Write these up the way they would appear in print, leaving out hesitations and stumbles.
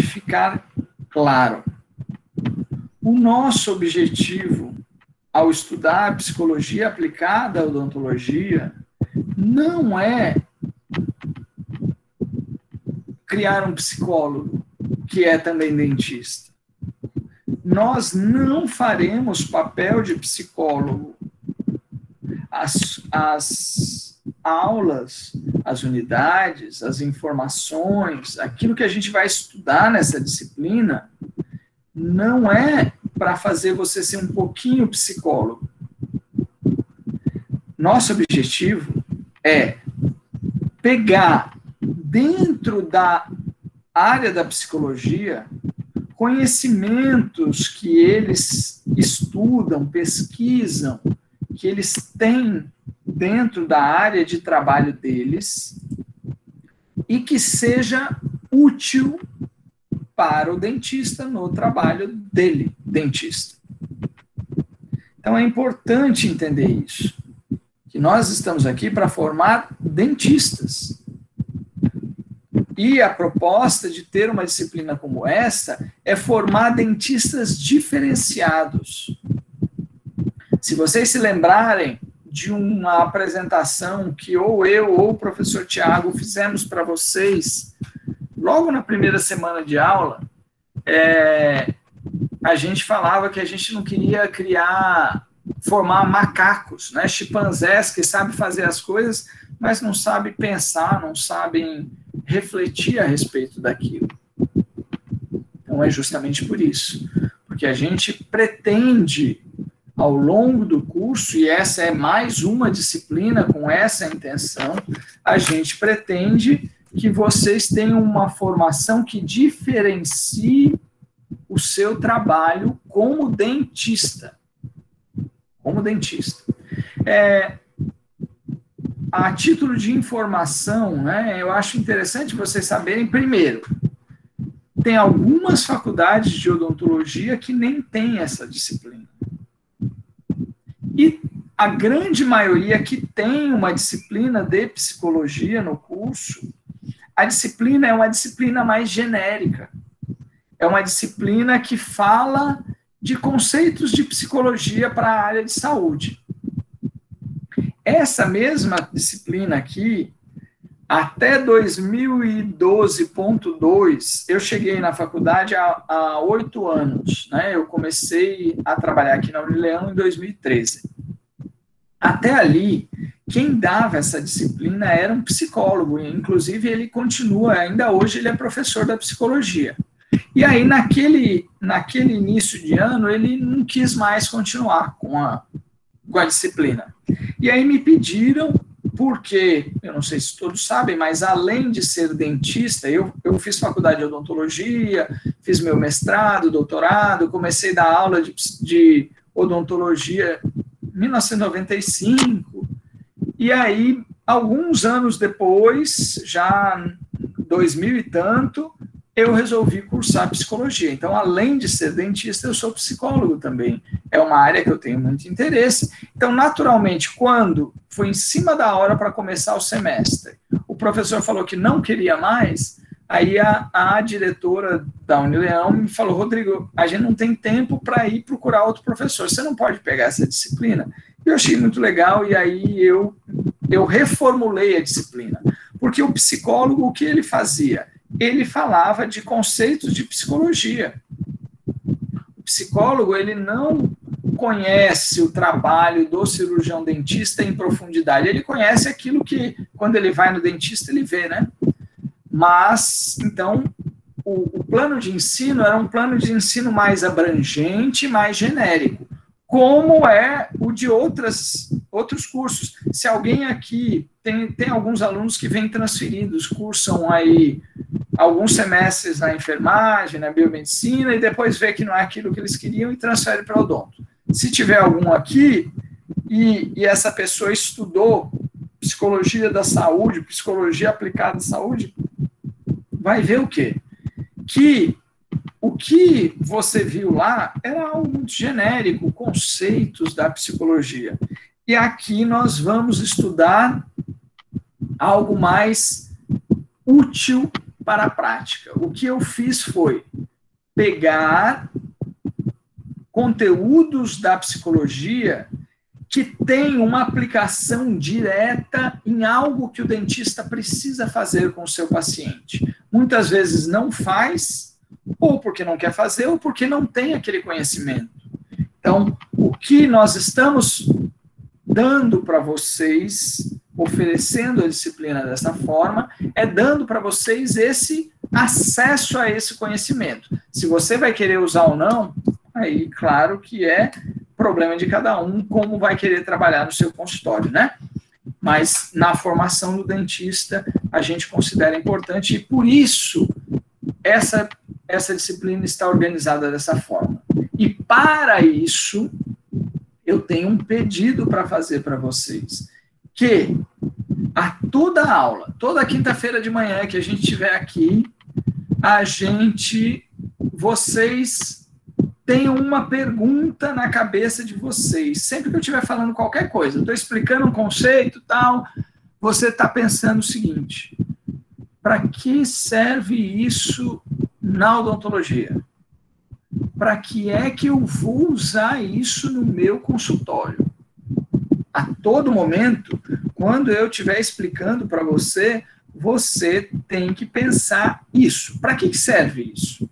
ficar claro. O nosso objetivo ao estudar a psicologia aplicada à odontologia não é criar um psicólogo que é também dentista. Nós não faremos papel de psicólogo. As aulas, as unidades, as informações, aquilo que a gente vai estudar nessa disciplina, não é para fazer você ser um pouquinho psicólogo. Nosso objetivo é pegar dentro da área da psicologia conhecimentos que eles estudam, pesquisam, que eles têm dentro da área de trabalho deles e que seja útil para o dentista no trabalho dele, dentista. Então é importante entender isso, que nós estamos aqui para formar dentistas. E a proposta de ter uma disciplina como essa é formar dentistas diferenciados. Se vocês se lembrarem de uma apresentação que ou eu ou o professor Tiago fizemos para vocês, logo na primeira semana de aula, a gente falava que a gente não queria formar macacos, né, chimpanzés que sabem fazer as coisas, mas não sabem pensar, não sabem refletir a respeito daquilo. Então é justamente por isso, porque a gente pretende, ao longo do curso, e essa é mais uma disciplina com essa intenção, a gente pretende que vocês tenham uma formação que diferencie o seu trabalho como dentista. Como dentista. A título de informação, né, eu acho interessante vocês saberem, primeiro, tem algumas faculdades de odontologia que nem tem essa disciplina. E a grande maioria que tem uma disciplina de psicologia no curso, a disciplina é uma disciplina mais genérica. É uma disciplina que fala de conceitos de psicologia para a área de saúde. Essa mesma disciplina aqui, até 2012.2, eu cheguei na faculdade há 8 anos, né? Eu comecei a trabalhar aqui na Unileão em 2013. Até ali, quem dava essa disciplina era um psicólogo, inclusive ele continua, ainda hoje ele é professor da psicologia. E aí, naquele início de ano, ele não quis mais continuar com a disciplina. E aí me pediram, porque, eu não sei se todos sabem, mas além de ser dentista, eu fiz faculdade de odontologia, fiz meu mestrado, doutorado, comecei a dar aula de odontologia em 1995, e aí, alguns anos depois, já 2000 e tanto, eu resolvi cursar psicologia. Então, além de ser dentista, eu sou psicólogo também. É uma área que eu tenho muito interesse. Então, naturalmente, quando foi em cima da hora para começar o semestre, o professor falou que não queria mais, aí a diretora da Unileão me falou: Rodrigo, a gente não tem tempo para ir procurar outro professor, você não pode pegar essa disciplina? Eu achei muito legal, e aí eu reformulei a disciplina. Porque o psicólogo, o que ele fazia? Ele falava de conceitos de psicologia. O psicólogo, ele não conhece o trabalho do cirurgião dentista em profundidade, ele conhece aquilo que, quando ele vai no dentista, ele vê, né? Mas, então, o plano de ensino era um plano de ensino mais abrangente, mais genérico, como é o de outros cursos. Se alguém aqui tem alguns alunos que vêm transferidos, cursam aí alguns semestres na enfermagem, na biomedicina, e depois vê que não é aquilo que eles queriam e transfere para o odonto. Se tiver algum aqui, e essa pessoa estudou psicologia da saúde, psicologia aplicada à saúde, vai ver o quê? Que o que você viu lá era algo muito genérico, conceitos da psicologia. E aqui nós vamos estudar algo mais útil para a prática. O que eu fiz foi pegar conteúdos da psicologia que tem uma aplicação direta em algo que o dentista precisa fazer com o seu paciente. Muitas vezes não faz, ou porque não quer fazer, ou porque não tem aquele conhecimento. Então, o que nós estamos dando para vocês, oferecendo a disciplina dessa forma, é dando para vocês esse acesso a esse conhecimento. Se você vai querer usar ou não, aí, claro que é problema de cada um, como vai querer trabalhar no seu consultório, né? Mas na formação do dentista, a gente considera importante, e por isso essa disciplina está organizada dessa forma. E para isso, eu tenho um pedido para fazer para vocês, que a toda aula, toda quinta-feira de manhã que a gente estiver aqui, vocês tenham uma pergunta na cabeça de vocês. Sempre que eu estiver falando qualquer coisa, estou explicando um conceito, tal, você está pensando o seguinte: para que serve isso na odontologia? Para que é que eu vou usar isso no meu consultório? A todo momento, quando eu estiver explicando para você, você tem que pensar isso. Para que serve isso?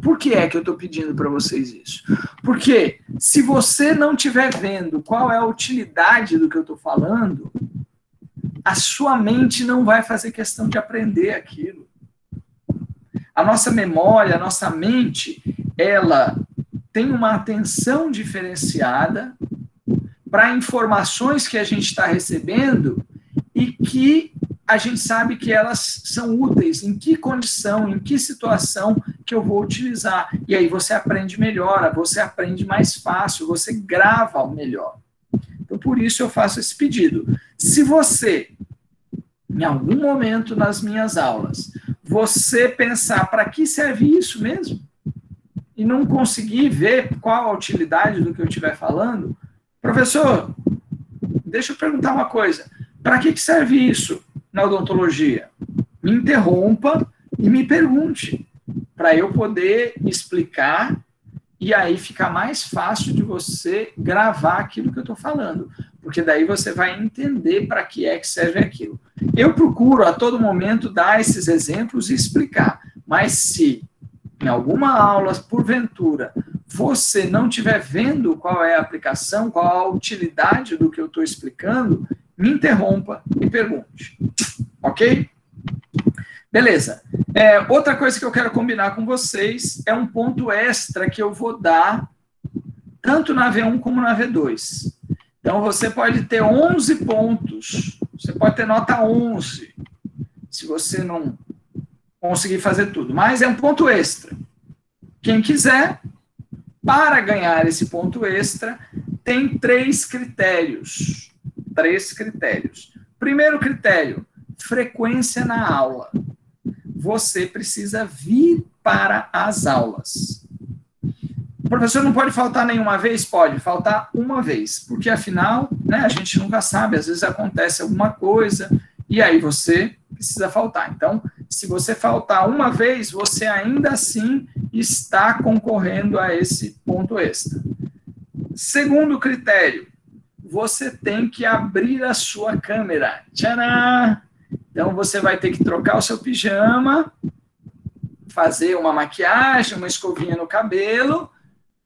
Por que é que eu estou pedindo para vocês isso? Porque se você não estiver vendo qual é a utilidade do que eu estou falando, a sua mente não vai fazer questão de aprender aquilo. A nossa memória, a nossa mente, ela tem uma atenção diferenciada para informações que a gente está recebendo e que a gente sabe que elas são úteis, em que condição, em que situação que eu vou utilizar. E aí você aprende melhor, você aprende mais fácil, você grava melhor. Então, por isso eu faço esse pedido. Se você, em algum momento nas minhas aulas, você pensar para que serve isso mesmo, e não conseguir ver qual a utilidade do que eu estiver falando, professor, deixa eu perguntar uma coisa, para que serve isso na odontologia? Me interrompa e me pergunte, para eu poder explicar, e aí fica mais fácil de você gravar aquilo que eu estou falando, porque daí você vai entender para que é que serve aquilo. Eu procuro a todo momento dar esses exemplos e explicar, mas se em alguma aula, porventura, você não estiver vendo qual é a aplicação, qual a utilidade do que eu estou explicando, me interrompa e pergunte. Ok? Beleza. Outra coisa que eu quero combinar com vocês é um ponto extra que eu vou dar tanto na V1 como na V2. Então, você pode ter 11 pontos, você pode ter nota 11, se você não conseguir fazer tudo, mas é um ponto extra. Quem quiser, para ganhar esse ponto extra, tem 3 critérios. 3 critérios. Primeiro critério, frequência na aula. Você precisa vir para as aulas. O professor não pode faltar nenhuma vez? Pode faltar uma vez, porque afinal, né, a gente nunca sabe, às vezes acontece alguma coisa, e aí você precisa faltar. Então, se você faltar uma vez, você ainda assim está concorrendo a esse ponto extra. Segundo critério, você tem que abrir a sua câmera. Tcharam! Então, você vai ter que trocar o seu pijama, fazer uma maquiagem, uma escovinha no cabelo,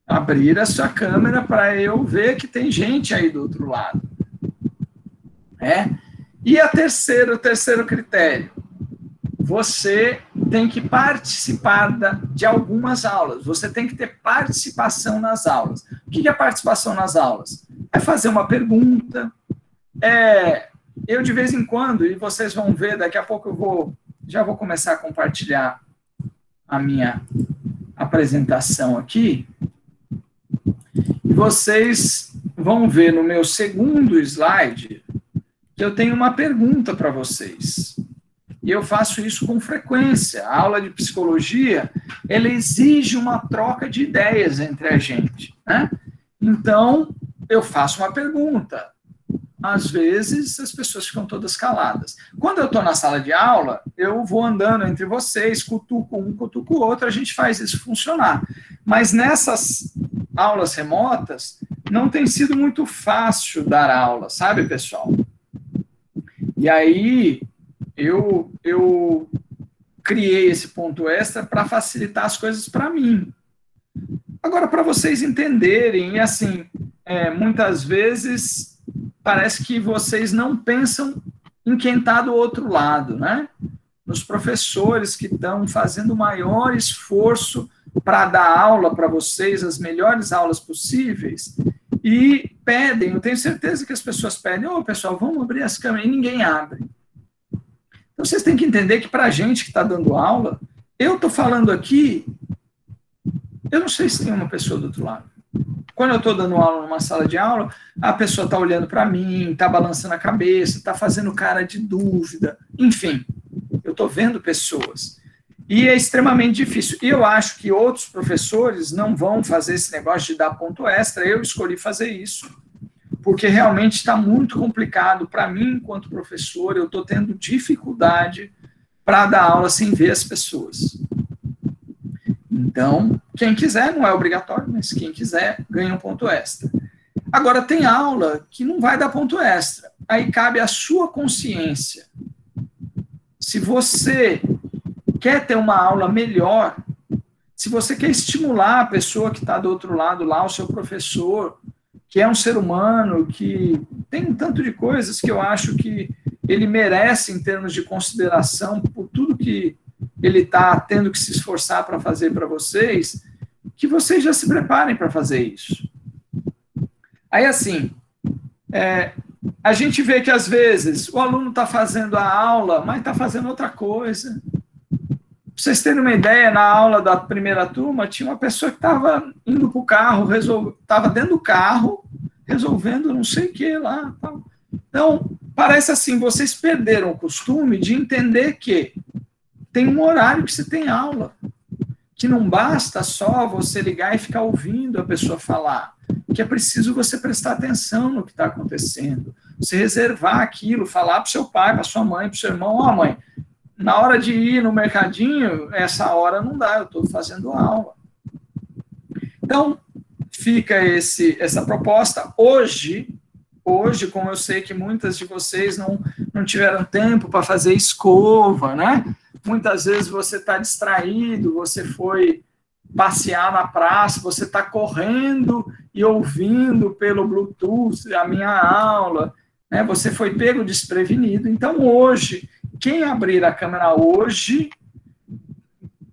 abrir a sua câmera para eu ver que tem gente aí do outro lado. E o terceiro critério, você tem que participar de algumas aulas, você tem que ter participação nas aulas. O que é participação nas aulas? É fazer uma pergunta, eu de vez em quando, e vocês vão ver, daqui a pouco já vou começar a compartilhar a minha apresentação aqui, e vocês vão ver no meu segundo slide que eu tenho uma pergunta para vocês. E eu faço isso com frequência. A aula de psicologia, ela exige uma troca de ideias entre a gente, né? Então, eu faço uma pergunta. às vezes as pessoas ficam todas caladas. Quando eu estou na sala de aula, eu vou andando entre vocês, cutuco um, cutuco o outro, a gente faz isso funcionar. Mas nessas aulas remotas, não tem sido muito fácil dar aula, sabe, pessoal? E aí, eu criei esse ponto extra para facilitar as coisas para mim. Agora, para vocês entenderem, e assim, muitas vezes parece que vocês não pensam em quem está do outro lado, né? Nos professores que estão fazendo o maior esforço para dar aula para vocês, as melhores aulas possíveis, e pedem, eu tenho certeza que as pessoas pedem, pessoal, vamos abrir as câmeras, e ninguém abre. Então, vocês têm que entender que para a gente que está dando aula, eu estou falando aqui, eu não sei se tem uma pessoa do outro lado. Quando eu estou dando aula numa sala de aula, a pessoa está olhando para mim, está balançando a cabeça, está fazendo cara de dúvida, enfim, eu estou vendo pessoas. E é extremamente difícil. E eu acho que outros professores não vão fazer esse negócio de dar ponto extra, eu escolhi fazer isso, porque realmente está muito complicado para mim, enquanto professor, eu estou tendo dificuldade para dar aula sem ver as pessoas. Então, quem quiser, não é obrigatório, mas quem quiser, ganha um ponto extra. Agora, tem aula que não vai dar ponto extra. Aí cabe à sua consciência. Se você quer ter uma aula melhor, se você quer estimular a pessoa que está do outro lado lá, o seu professor, que é um ser humano, que tem um tanto de coisas que eu acho que ele merece em termos de consideração por tudo que ele está tendo que se esforçar para fazer para vocês, que vocês já se preparem para fazer isso. Aí, assim, a gente vê que, às vezes, o aluno está fazendo a aula, mas está fazendo outra coisa. Para vocês terem uma ideia, na aula da primeira turma, tinha uma pessoa que estava indo para o carro, estava dentro do carro, resolvendo não sei o que lá. Tal. Então, parece assim, vocês perderam o costume de entender que tem um horário que você tem aula, que não basta só você ligar e ficar ouvindo a pessoa falar, que é preciso você prestar atenção no que está acontecendo, você reservar aquilo, falar para o seu pai, para sua mãe, para o seu irmão, mãe, na hora de ir no mercadinho, essa hora não dá, eu estou fazendo aula. Então, fica essa proposta. Hoje, como eu sei que muitas de vocês não tiveram tempo para fazer escova, né? Muitas vezes você está distraído, você foi passear na praça, você está correndo e ouvindo pelo Bluetooth a minha aula, né? Você foi pego desprevenido. Então, hoje, quem abrir a câmera hoje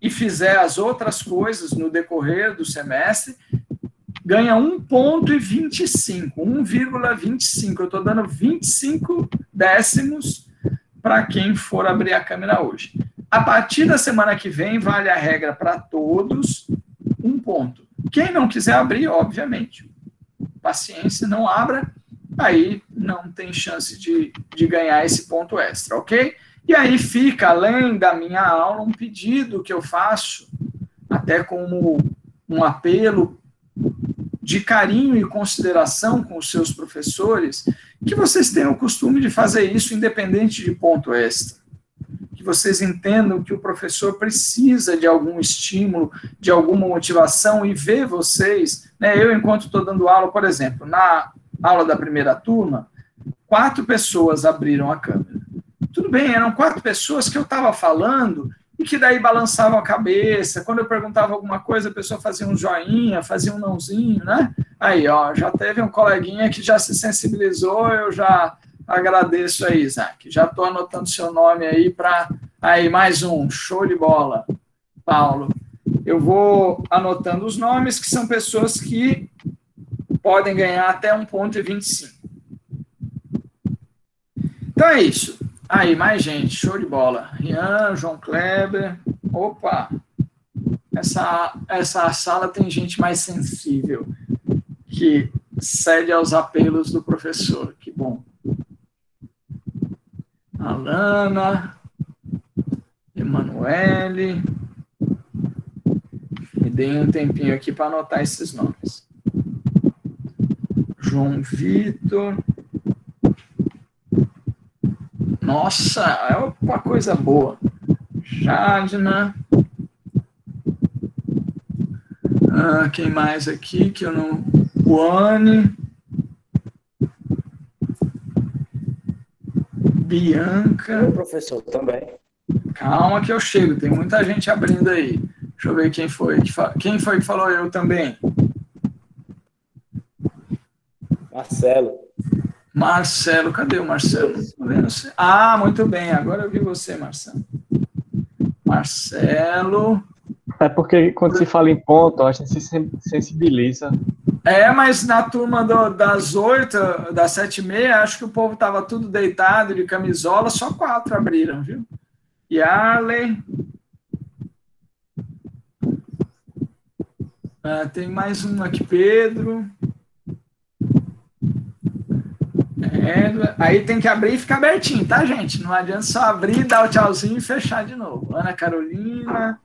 e fizer as outras coisas no decorrer do semestre, ganha 1,25, 1,25. Eu estou dando 25 décimos para quem for abrir a câmera hoje. A partir da semana que vem, vale a regra para todos, 1 ponto. Quem não quiser abrir, obviamente, paciência, não abra, aí não tem chance de ganhar esse ponto extra, ok? E aí fica, além da minha aula, um pedido que eu faço, até como um apelo de carinho e consideração com os seus professores, que vocês tenham o costume de fazer isso independente de ponto extra. Que vocês entendam que o professor precisa de algum estímulo, de alguma motivação, e ver vocês, né, eu enquanto estou dando aula, por exemplo, na aula da primeira turma, 4 pessoas abriram a câmera. Tudo bem, eram 4 pessoas que eu estava falando e que daí balançavam a cabeça. Quando eu perguntava alguma coisa, a pessoa fazia um joinha, fazia um nãozinho, né? Aí, ó, já teve um coleguinha que já se sensibilizou, eu já agradeço aí, Isaac. Já estou anotando seu nome aí para... Aí, mais um, show de bola, Paulo. Eu vou anotando os nomes, que são pessoas que podem ganhar até 1,25. Então é isso. Aí, mais gente, show de bola. Rian, João Kleber. Opa! Essa sala tem gente mais sensível, que cede aos apelos do professor. Que bom. Alana, Emanuele. Me dei um tempinho aqui para anotar esses nomes. João Vitor. Nossa, é uma coisa boa. Jadna. Quem mais aqui que eu não... Juane. Bianca. Eu, professor, também. Calma que eu chego, tem muita gente abrindo aí. Deixa eu ver quem foi. Quem foi que falou eu também? Marcelo. Marcelo, cadê o Marcelo? Não tô vendo você. Ah, muito bem, agora eu vi você, Marcelo. Marcelo. É porque quando se fala em ponto, a gente se sensibiliza. Mas na turma das 8, das 7h30, acho que o povo estava tudo deitado de camisola, só 4 abriram, viu? Yarley. Tem mais um aqui, Pedro. Aí tem que abrir e ficar abertinho, tá, gente? Não adianta só abrir, dar o tchauzinho e fechar de novo. Ana Carolina.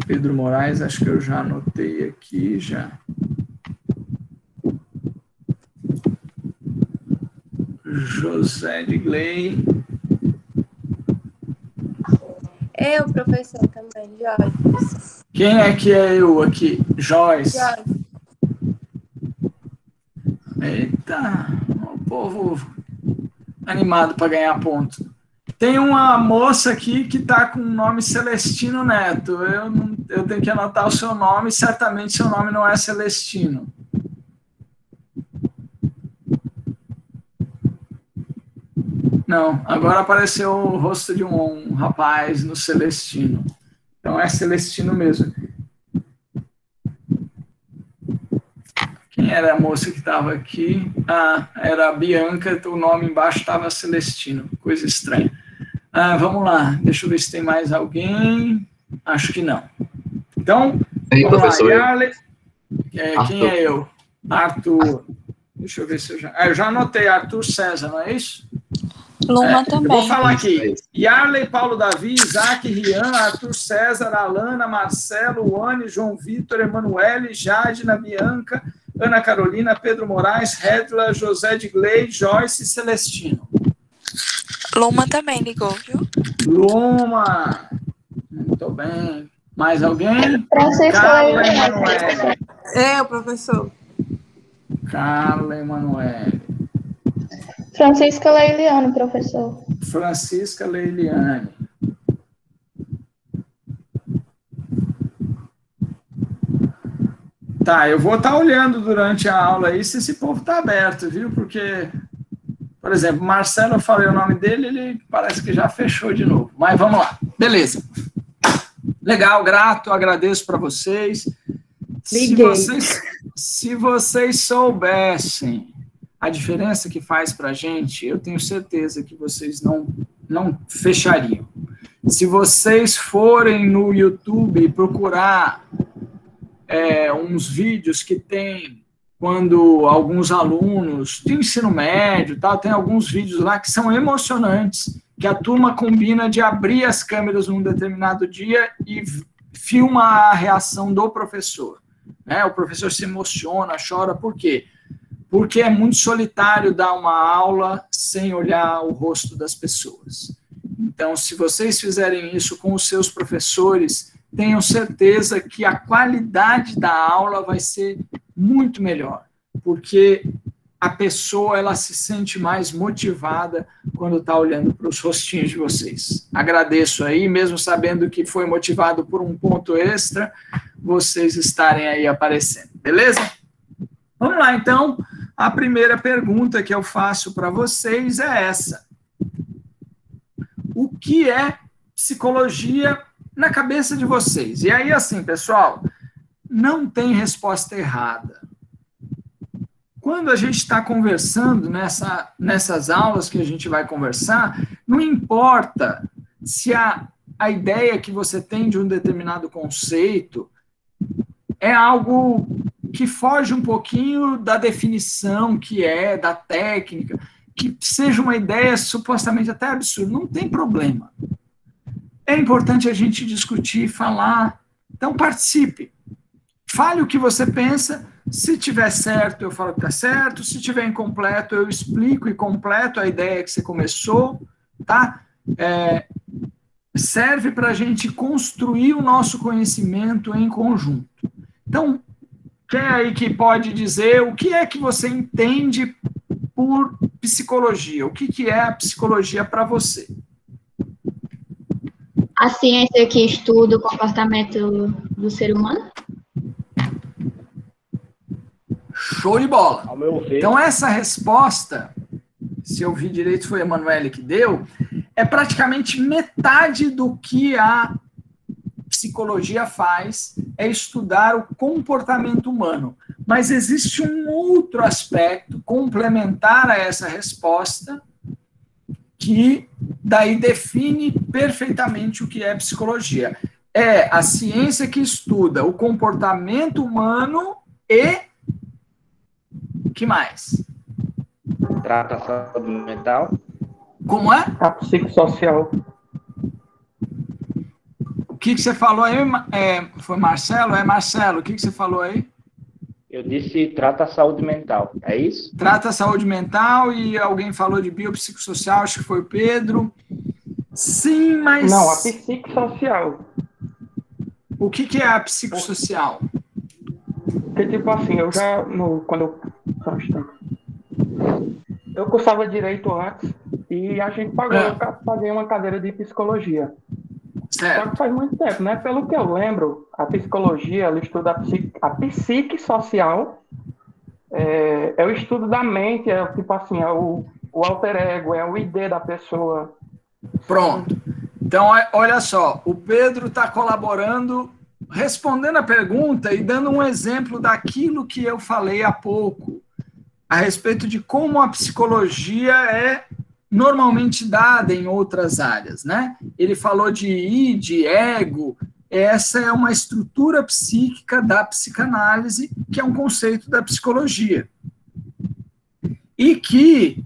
Pedro Moraes, acho que eu já anotei aqui, já. José de Gley. Eu, professor, também, Joyce. Quem é que é eu aqui? Joyce. Eita, o povo animado para ganhar ponto. Tem uma moça aqui que está com o nome Celestino Neto. Eu tenho que anotar o seu nome, certamente seu nome não é Celestino. Não, agora apareceu o rosto de um rapaz no Celestino. Então é Celestino mesmo. Quem era a moça que estava aqui? Era a Bianca, o nome embaixo estava Celestino. Coisa estranha. Vamos lá, deixa eu ver se tem mais alguém. Acho que não. Então, vamos professor, lá. Yarley. Quem é eu? Arthur. Deixa eu ver se eu já... eu já anotei Arthur César, não é isso? Luma também. Eu vou falar aqui. Yarley, Paulo Davi, Isaac, Rian, Arthur César, Alana, Marcelo, Wani, João Vitor, Emanuele, Jadna, Bianca, Ana Carolina, Pedro Moraes, Redla, José de Gley, Joyce e Celestino. Luma também ligou, viu? Luma. Muito bem. Mais alguém? Carla Emanuele. Eu, professor. Carla Emanuele. Francisca Leiliane, professor. Francisca Leiliane. Tá, eu vou estar olhando durante a aula aí se esse povo está aberto, viu? Porque, por exemplo, Marcelo, eu falei o nome dele, ele parece que já fechou de novo. Mas vamos lá. Beleza. Legal, grato, agradeço para vocês. Se vocês soubessem a diferença que faz para a gente, eu tenho certeza que vocês não fechariam. Se vocês forem no YouTube e procurar uns vídeos que tem quando alguns alunos de ensino médio, tal, tem alguns vídeos lá que são emocionantes, que a turma combina de abrir as câmeras num determinado dia e filma a reação do professor. O professor se emociona, chora, por quê? Porque é muito solitário dar uma aula sem olhar o rosto das pessoas. Então, se vocês fizerem isso com os seus professores, tenham certeza que a qualidade da aula vai ser muito melhor, porque a pessoa ela se sente mais motivada quando está olhando para os rostinhos de vocês. Agradeço aí, mesmo sabendo que foi motivado por um ponto extra, vocês estarem aí aparecendo, beleza? Vamos lá, então. A primeira pergunta que eu faço para vocês é essa. O que é psicologia na cabeça de vocês? E aí, assim, pessoal, não tem resposta errada. Quando a gente está conversando nessas aulas que a gente vai conversar, não importa se a ideia que você tem de um determinado conceito é algo que foge um pouquinho da definição da técnica, que seja uma ideia supostamente até absurda, não tem problema. É importante a gente discutir, falar, então participe. Fale o que você pensa, Se tiver certo, eu falo que está certo. Se tiver incompleto, eu explico e completo a ideia que você começou, tá? Serve para a gente construir o nosso conhecimento em conjunto. Então, quem aí que pode dizer o que é que você entende por psicologia? O que é a psicologia para você? A ciência que estuda o comportamento do ser humano? Show de bola. Ao meu ver, Então, essa resposta, se eu vi direito, foi a Emanuele que deu, é praticamente metade do que a psicologia faz, é estudar o comportamento humano. Mas existe um outro aspecto complementar a essa resposta, que daí define perfeitamente o que é psicologia. É a ciência que estuda o comportamento humano e... que mais? trata a saúde mental. Como é? A psicossocial. O que você falou aí? Foi Marcelo? É Marcelo, o que você falou aí? Eu disse trata a saúde mental, é isso? Trata a saúde mental e alguém falou de biopsicossocial, acho que foi o Pedro. Sim, mas... Não, a psicossocial. O que é a psicossocial? Porque, tipo assim, eu já, quando eu... Só um instante. Eu cursava Direito antes e a gente pagou, eu paguei uma cadeira de Psicologia. Só Certo. que faz muito tempo, né? Pelo que eu lembro, a psicologia, ela estuda a psique social, é o estudo da mente, é tipo assim, é o alter ego, é o ID da pessoa. Pronto. Então, olha só, o Pedro está colaborando, respondendo a pergunta e dando um exemplo daquilo que eu falei há pouco, a respeito de como a psicologia é normalmente dada em outras áreas, né? Ele falou de id, ego, essa é uma estrutura psíquica da psicanálise, que é um conceito da psicologia. E que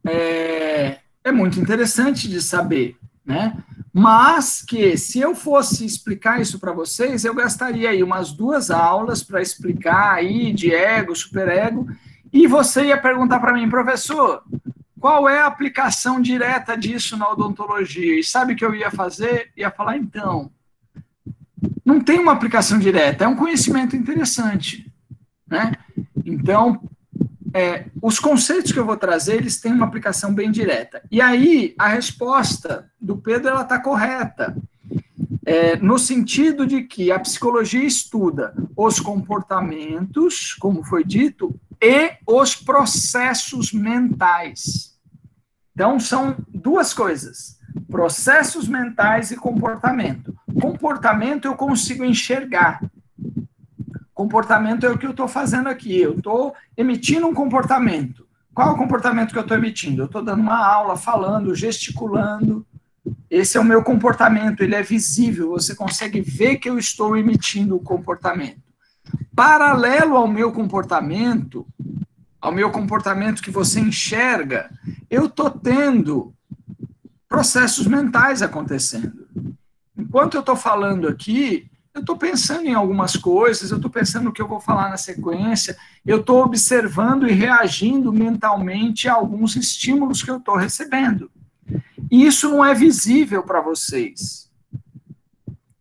é muito interessante de saber, né? Mas que, se eu fosse explicar isso para vocês, eu gastaria aí umas 2 aulas para explicar aí de ego, superego, e você ia perguntar para mim, professor, qual é a aplicação direta disso na odontologia? E sabe o que eu ia fazer? Ia falar, então, não tem uma aplicação direta, é um conhecimento interessante, né? Então, os conceitos que eu vou trazer, eles têm uma aplicação bem direta. E aí, a resposta do Pedro, ela está correta, no sentido de que a psicologia estuda os comportamentos, como foi dito, e os processos mentais. Então, são 2 coisas, processos mentais e comportamento. Comportamento eu consigo enxergar. Comportamento é o que eu estou fazendo aqui. Eu estou emitindo um comportamento. Qual é o comportamento que eu estou emitindo? Eu estou dando uma aula, falando, gesticulando. Esse é o meu comportamento, ele é visível. Você consegue ver que eu estou emitindo o comportamento. Paralelo ao meu comportamento que você enxerga, eu estou tendo processos mentais acontecendo. Enquanto eu estou falando aqui, eu estou pensando em algumas coisas, eu estou pensando no que eu vou falar na sequência, eu estou observando e reagindo mentalmente a alguns estímulos que eu estou recebendo. E isso não é visível para vocês.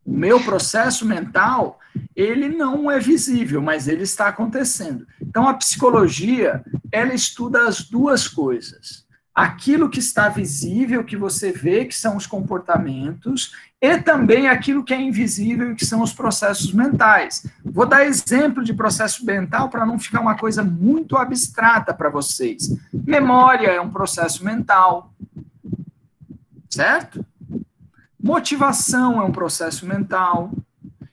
O meu processo mental, ele não é visível, mas ele está acontecendo. Então, a psicologia, ela estuda as 2 coisas. Aquilo que está visível, que você vê, que são os comportamentos, e também aquilo que é invisível, que são os processos mentais. Vou dar exemplo de processo mental para não ficar uma coisa muito abstrata para vocês. Memória é um processo mental, certo? Motivação é um processo mental.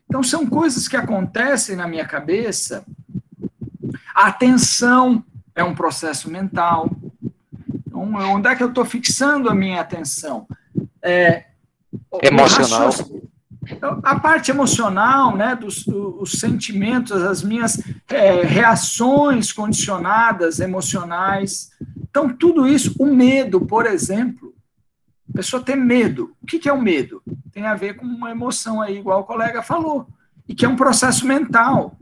Então, são coisas que acontecem na minha cabeça. Atenção é um processo mental. Então, onde é que eu estou fixando a minha atenção? Emocional. A parte emocional, né, os sentimentos, as minhas reações condicionadas emocionais. Então, tudo isso, o medo, por exemplo, a pessoa tem medo. O que é o medo? Tem a ver com uma emoção aí, igual o colega falou, e que é um processo mental.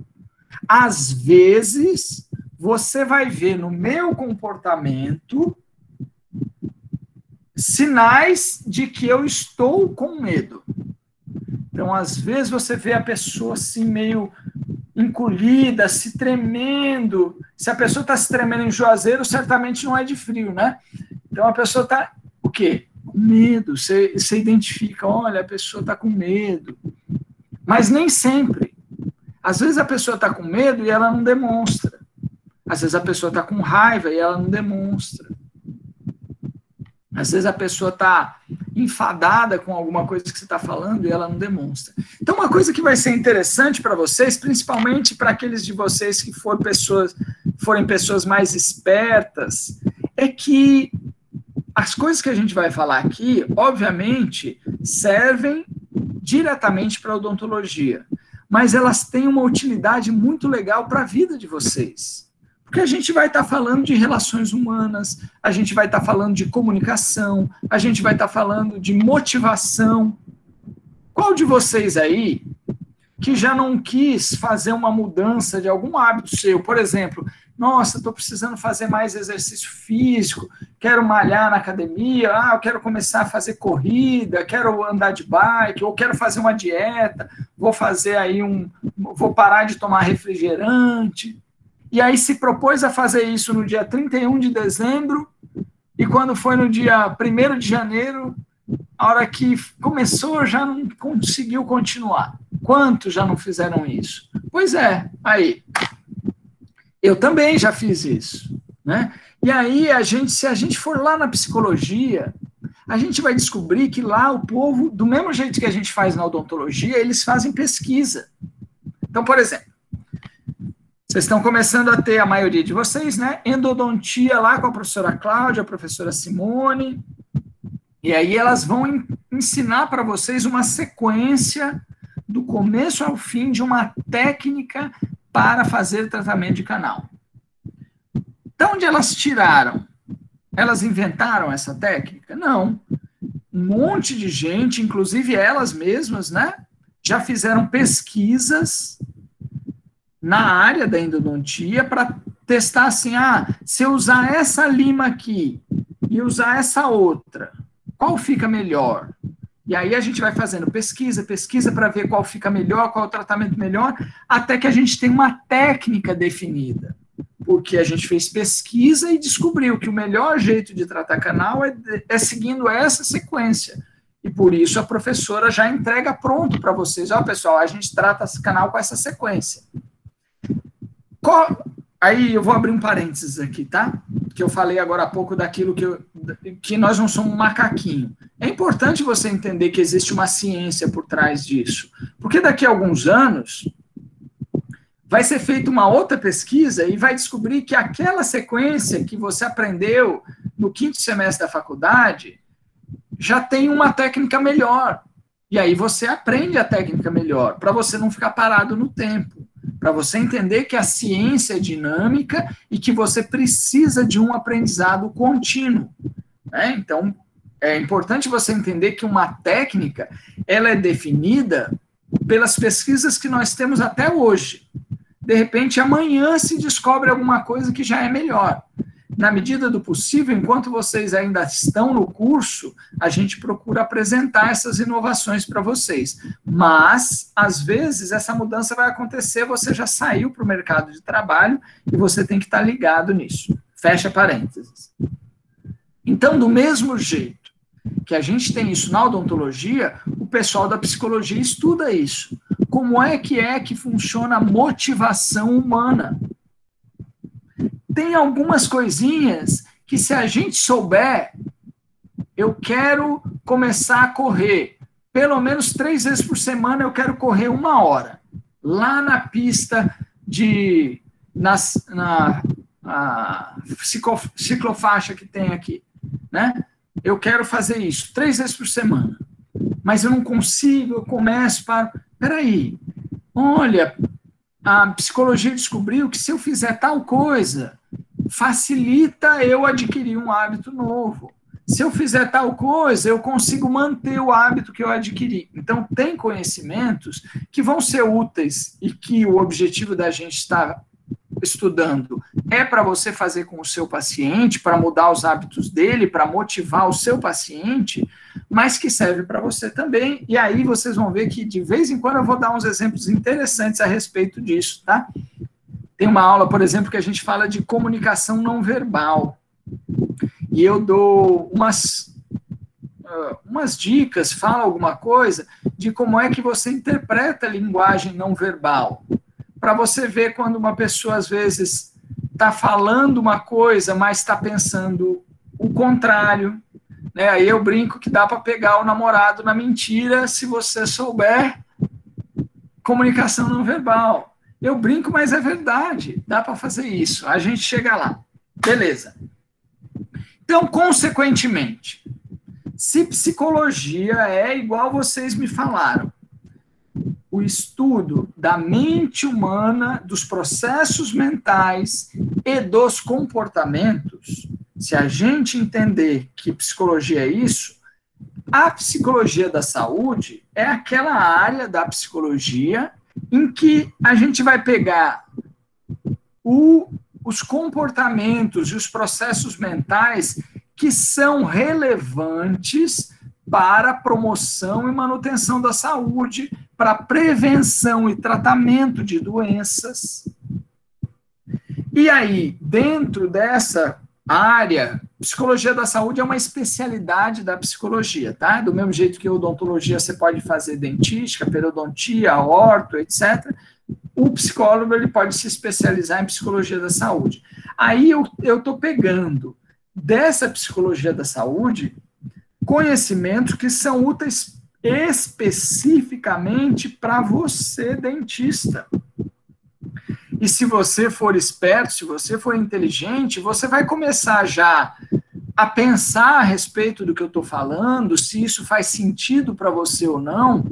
Às vezes, você vai ver no meu comportamento sinais de que eu estou com medo. Então, às vezes, você vê a pessoa assim, meio encolhida, se tremendo. Se a pessoa está se tremendo em Juazeiro, certamente não é de frio, né? Então, a pessoa está, o quê? Com medo. Você identifica, olha, a pessoa está com medo. Mas nem sempre. Às vezes, a pessoa está com medo e ela não demonstra. Às vezes, a pessoa está com raiva e ela não demonstra. Às vezes a pessoa está enfadada com alguma coisa que você está falando e ela não demonstra. Então, uma coisa que vai ser interessante para vocês, principalmente para aqueles de vocês que forem pessoas mais espertas, é que as coisas que a gente vai falar aqui, obviamente, servem diretamente para a odontologia, mas elas têm uma utilidade muito legal para a vida de vocês. Porque a gente vai estar falando de relações humanas, a gente vai estar falando de comunicação, a gente vai estar falando de motivação. Qual de vocês aí que já não quis fazer uma mudança de algum hábito seu? Por exemplo, nossa, estou precisando fazer mais exercício físico, quero malhar na academia, eu quero começar a fazer corrida, quero andar de bike, ou quero fazer uma dieta, vou parar de tomar refrigerante. E aí se propôs a fazer isso no dia 31 de dezembro, e quando foi no dia 1º de janeiro, a hora que começou, já não conseguiu continuar. Quantos já não fizeram isso? Pois é, aí. Eu também já fiz isso, né? E aí, se a gente for lá na psicologia, a gente vai descobrir que lá o povo, do mesmo jeito que a gente faz na odontologia, eles fazem pesquisa. Então, por exemplo, vocês estão começando a ter, a maioria de vocês, né, endodontia lá com a professora Cláudia, a professora Simone, e aí elas vão ensinar para vocês uma sequência do começo ao fim de uma técnica para fazer tratamento de canal. Então, onde elas tiraram? Elas inventaram essa técnica? Não. Um monte de gente, inclusive elas mesmas, né, já fizeram pesquisas na área da endodontia para testar assim, se eu usar essa lima aqui e usar essa outra, qual fica melhor? E aí a gente vai fazendo pesquisa para ver qual fica melhor, qual é o tratamento melhor, até que a gente tem uma técnica definida. Porque a gente fez pesquisa e descobriu que o melhor jeito de tratar canal é seguindo essa sequência. E por isso a professora já entrega pronto para vocês. Pessoal, a gente trata esse canal com essa sequência. Aí eu vou abrir um parênteses aqui, tá? Que eu falei agora há pouco daquilo que nós não somos um macaquinho. É importante você entender que existe uma ciência por trás disso. Porque daqui a alguns anos vai ser feita uma outra pesquisa e vai descobrir que aquela sequência que você aprendeu no 5º semestre da faculdade já tem uma técnica melhor. E aí você aprende a técnica melhor, para você não ficar parado no tempo. Para você entender que a ciência é dinâmica e que você precisa de um aprendizado contínuo. Né? Então, é importante você entender que uma técnica, ela é definida pelas pesquisas que nós temos até hoje. De repente, amanhã se descobre alguma coisa que já é melhor. Na medida do possível, enquanto vocês ainda estão no curso, a gente procura apresentar essas inovações para vocês. Mas, às vezes, essa mudança vai acontecer, você já saiu para o mercado de trabalho e você tem que estar ligado nisso. Fecha parênteses. Então, do mesmo jeito que a gente tem isso na odontologia, o pessoal da psicologia estuda isso. Como é que funciona a motivação humana? Tem algumas coisinhas que, se a gente souber, eu quero começar a correr. Pelo menos 3 vezes por semana eu quero correr 1 hora. Lá na pista na ciclofaixa que tem aqui. Né? Eu quero fazer isso 3 vezes por semana. Mas eu não consigo, eu começo para... Peraí, olha, a psicologia descobriu que se eu fizer tal coisa, facilita eu adquirir um hábito novo. se eu fizer tal coisa, eu consigo manter o hábito que eu adquiri. Então, tem conhecimentos que vão ser úteis e que o objetivo da gente estar estudando é para você fazer com o seu paciente, para mudar os hábitos dele, para motivar o seu paciente, mas que serve para você também. E aí vocês vão ver que, de vez em quando, eu vou dar uns exemplos interessantes a respeito disso, tá? Tem uma aula, por exemplo, que a gente fala de comunicação não verbal. E eu dou umas dicas, falo alguma coisa de como é que você interpreta a linguagem não verbal. Para você ver quando uma pessoa, às vezes, está falando uma coisa, mas está pensando o contrário. Né? Aí eu brinco que dá para pegar o namorado na mentira se você souber comunicação não verbal. Eu brinco, mas é verdade. Dá para fazer isso. A gente chega lá. Beleza. Então, consequentemente, se psicologia é igual vocês me falaram, o estudo da mente humana, dos processos mentais e dos comportamentos, se a gente entender que psicologia é isso, a psicologia da saúde é aquela área da psicologia em que a gente vai pegar os comportamentos e os processos mentais que são relevantes para a promoção e manutenção da saúde, para prevenção e tratamento de doenças. E aí, dentro dessa área, psicologia da saúde é uma especialidade da psicologia, tá? Do mesmo jeito que odontologia você pode fazer dentística, periodontia, orto, etc., o psicólogo ele pode se especializar em psicologia da saúde. Aí eu estou pegando dessa psicologia da saúde conhecimentos que são úteis especificamente para você, dentista. E se você for esperto, se você for inteligente, você vai começar já a pensar a respeito do que eu estou falando, se isso faz sentido para você ou não,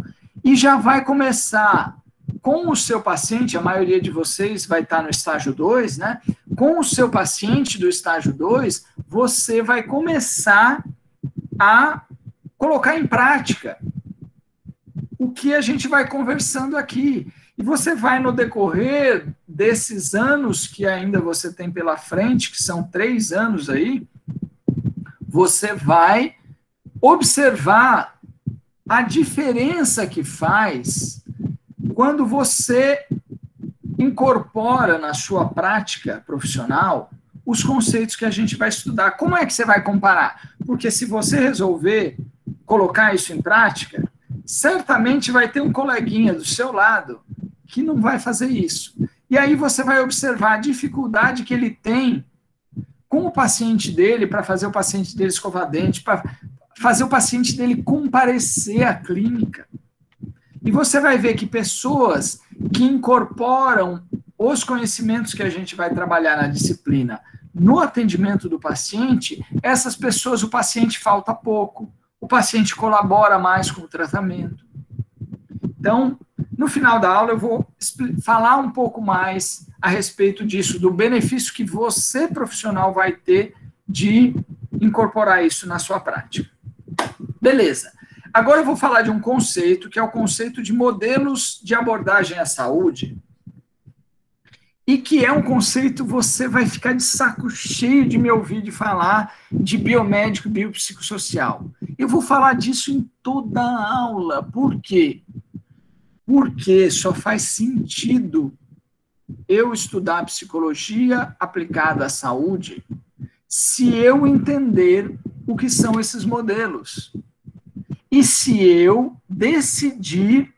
e já vai começar com o seu paciente, a maioria de vocês vai estar no estágio 2, né? Com o seu paciente do estágio 2, você vai começar a colocar em prática o que a gente vai conversando aqui. E você vai, no decorrer desses anos que ainda você tem pela frente, que são 3 anos aí, você vai observar a diferença que faz quando você incorpora na sua prática profissional os conceitos que a gente vai estudar. Como é que você vai comparar? Porque se você resolver colocar isso em prática, certamente vai ter um coleguinha do seu lado que não vai fazer isso. E aí você vai observar a dificuldade que ele tem com o paciente dele, para fazer o paciente dele escovar dente, para fazer o paciente dele comparecer à clínica. E você vai ver que pessoas que incorporam os conhecimentos que a gente vai trabalhar na disciplina no atendimento do paciente, essas pessoas, o paciente falta pouco, o paciente colabora mais com o tratamento. Então, no final da aula, eu vou falar um pouco mais a respeito disso, do benefício que você, profissional, vai ter de incorporar isso na sua prática. Beleza. Agora eu vou falar de um conceito, que é o conceito de modelos de abordagem à saúde, e que é um conceito, você vai ficar de saco cheio de me ouvir de falar de biomédico e biopsicossocial. Eu vou falar disso em toda a aula. Por quê? Porque só faz sentido eu estudar psicologia aplicada à saúde se eu entender o que são esses modelos. E se eu decidir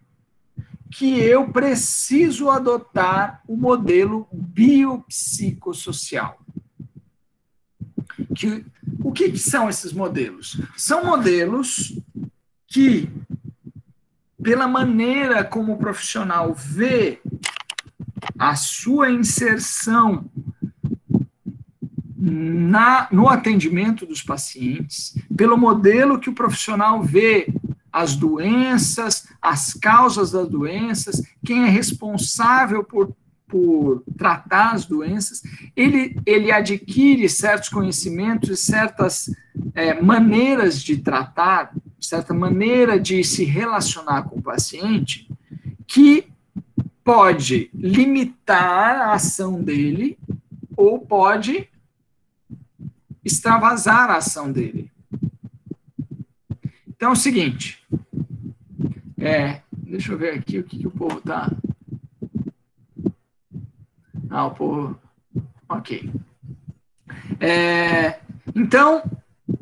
que eu preciso adotar o modelo biopsicossocial. O que são esses modelos? São modelos que, pela maneira como o profissional vê a sua inserção no atendimento dos pacientes, pelo modelo que o profissional vê as doenças, as causas das doenças, quem é responsável por por tratar as doenças, ele adquire certos conhecimentos e certas maneiras de tratar, certa maneira de se relacionar com o paciente, que pode limitar a ação dele ou pode extravasar a ação dele. Então é o seguinte, deixa eu ver aqui o que o povo está... o povo... Ok. Então,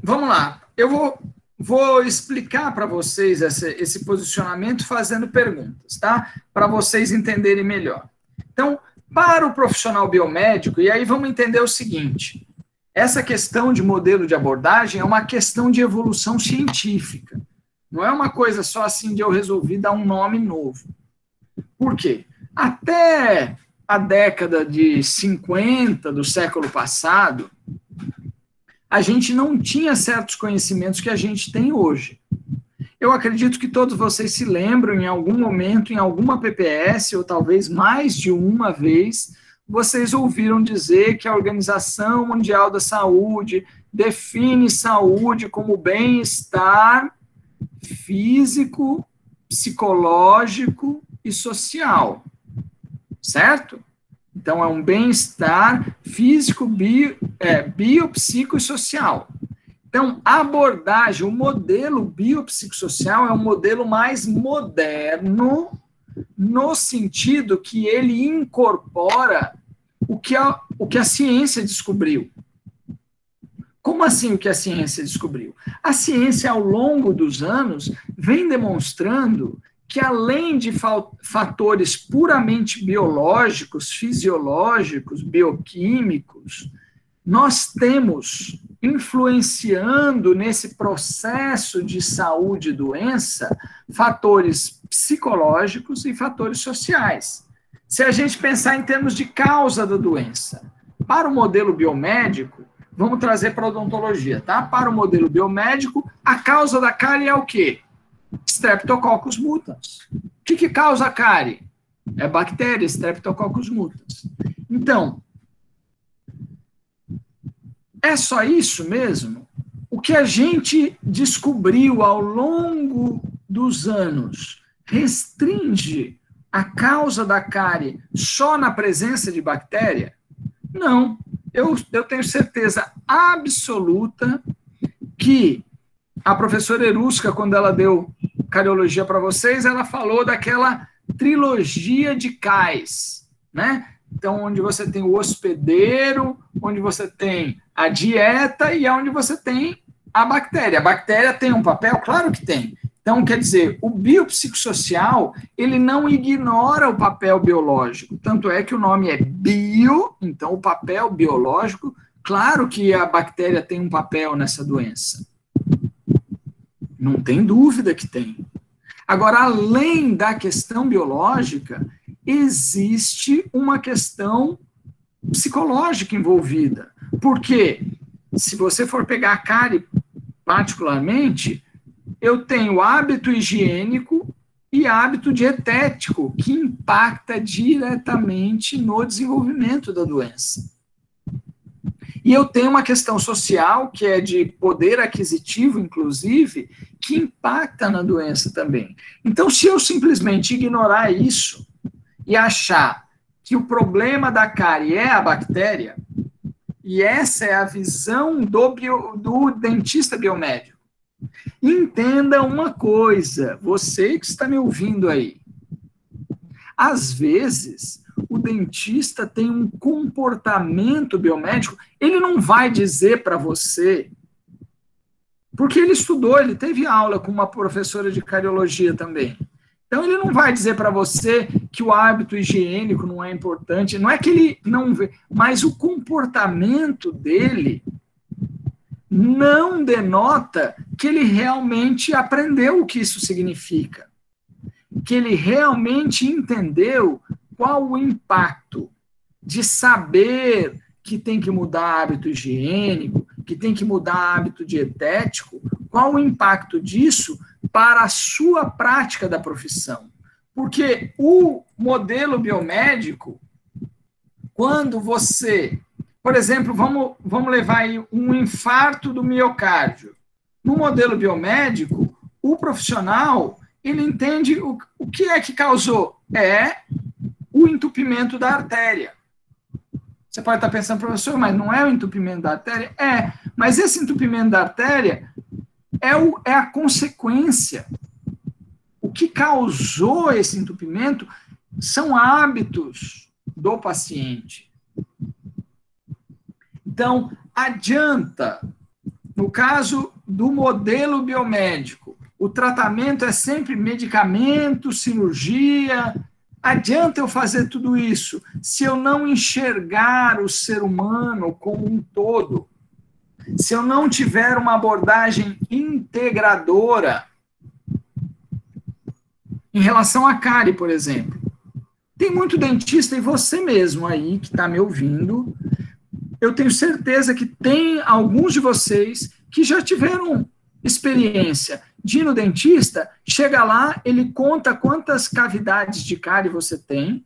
vamos lá. Eu vou explicar para vocês esse posicionamento fazendo perguntas, tá? Para vocês entenderem melhor. Então, para o profissional biomédico, e aí vamos entender o seguinte, essa questão de modelo de abordagem é uma questão de evolução científica. Não é uma coisa só assim de eu resolvi dar um nome novo. Por quê? Até a década de 50 do século passado, a gente não tinha certos conhecimentos que a gente tem hoje. Eu acredito que todos vocês se lembram, em algum momento, em alguma PPS, ou talvez mais de uma vez, vocês ouviram dizer que a Organização Mundial da Saúde define saúde como bem-estar físico, psicológico e social, certo? Então, é um bem-estar físico, biopsico e social. Então, a abordagem, o modelo biopsicossocial é um modelo mais moderno, no sentido que ele incorpora o que a ciência descobriu. Como assim o que a ciência descobriu? A ciência, ao longo dos anos, vem demonstrando que, além de fatores puramente biológicos, fisiológicos, bioquímicos, nós temos, influenciando nesse processo de saúde e doença, fatores psicológicos e fatores sociais. Se a gente pensar em termos de causa da doença, para o modelo biomédico, vamos trazer para a odontologia, tá? Para o modelo biomédico, a causa da cárie é o quê? Streptococcus mutans. O que causa a cárie? É bactéria, Streptococcus mutans. Então, é só isso mesmo? O que a gente descobriu ao longo dos anos restringe a causa da cárie só na presença de bactéria? Não. Eu tenho certeza absoluta que a professora Erusca, quando ela deu cariologia para vocês, ela falou daquela trilogia de cais, né? Então, onde você tem o hospedeiro, onde você tem a dieta e onde você tem a bactéria. A bactéria tem um papel? Claro que tem. Então, quer dizer, o biopsicossocial, ele não ignora o papel biológico. Tanto é que o nome é bio, então o papel biológico, claro que a bactéria tem um papel nessa doença. Não tem dúvida que tem. Agora, além da questão biológica, existe uma questão psicológica envolvida. Porque, se você for pegar a cárie particularmente, eu tenho hábito higiênico e hábito dietético, que impacta diretamente no desenvolvimento da doença. E eu tenho uma questão social, que é de poder aquisitivo, inclusive, que impacta na doença também. Então, se eu simplesmente ignorar isso e achar que o problema da cárie é a bactéria, e essa é a visão do dentista biomédico, entenda uma coisa, você que está me ouvindo aí, às vezes o dentista tem um comportamento biomédico, ele não vai dizer para você, porque ele estudou, ele teve aula com uma professora de cariologia também. Então, ele não vai dizer para você que o hábito higiênico não é importante, não é que ele não vê, mas o comportamento dele não denota que ele realmente aprendeu o que isso significa, que ele realmente entendeu qual o impacto de saber que tem que mudar hábito higiênico, que tem que mudar hábito dietético, qual o impacto disso para a sua prática da profissão. Porque o modelo biomédico, quando você, por exemplo, vamos levar aí um infarto do miocárdio. No modelo biomédico, o profissional, ele entende o que é que causou. É o entupimento da artéria. Você pode estar pensando, professor, mas não é o entupimento da artéria? É, mas esse entupimento da artéria é a consequência. O que causou esse entupimento são hábitos do paciente. Então, adianta, no caso do modelo biomédico, o tratamento é sempre medicamento, cirurgia. Adianta eu fazer tudo isso se eu não enxergar o ser humano como um todo, se eu não tiver uma abordagem integradora em relação à cárie, por exemplo. Tem muito dentista, e você mesmo aí que está me ouvindo, eu tenho certeza que tem alguns de vocês que já tiveram experiência de ir no dentista, chega lá, ele conta quantas cavidades de cárie você tem,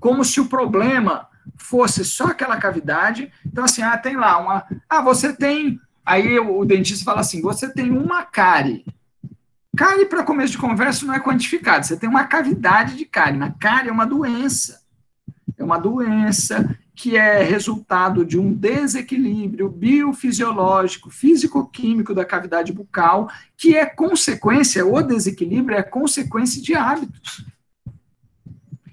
como se o problema fosse só aquela cavidade. Então, assim, tem lá você tem, aí o dentista fala assim, você tem uma cárie. Cárie, para começo de conversa, não é quantificado, você tem uma cavidade de cárie. A cárie é uma doença. É uma doença que é resultado de um desequilíbrio biofisiológico, físico-químico da cavidade bucal, que é consequência, o desequilíbrio é consequência de hábitos.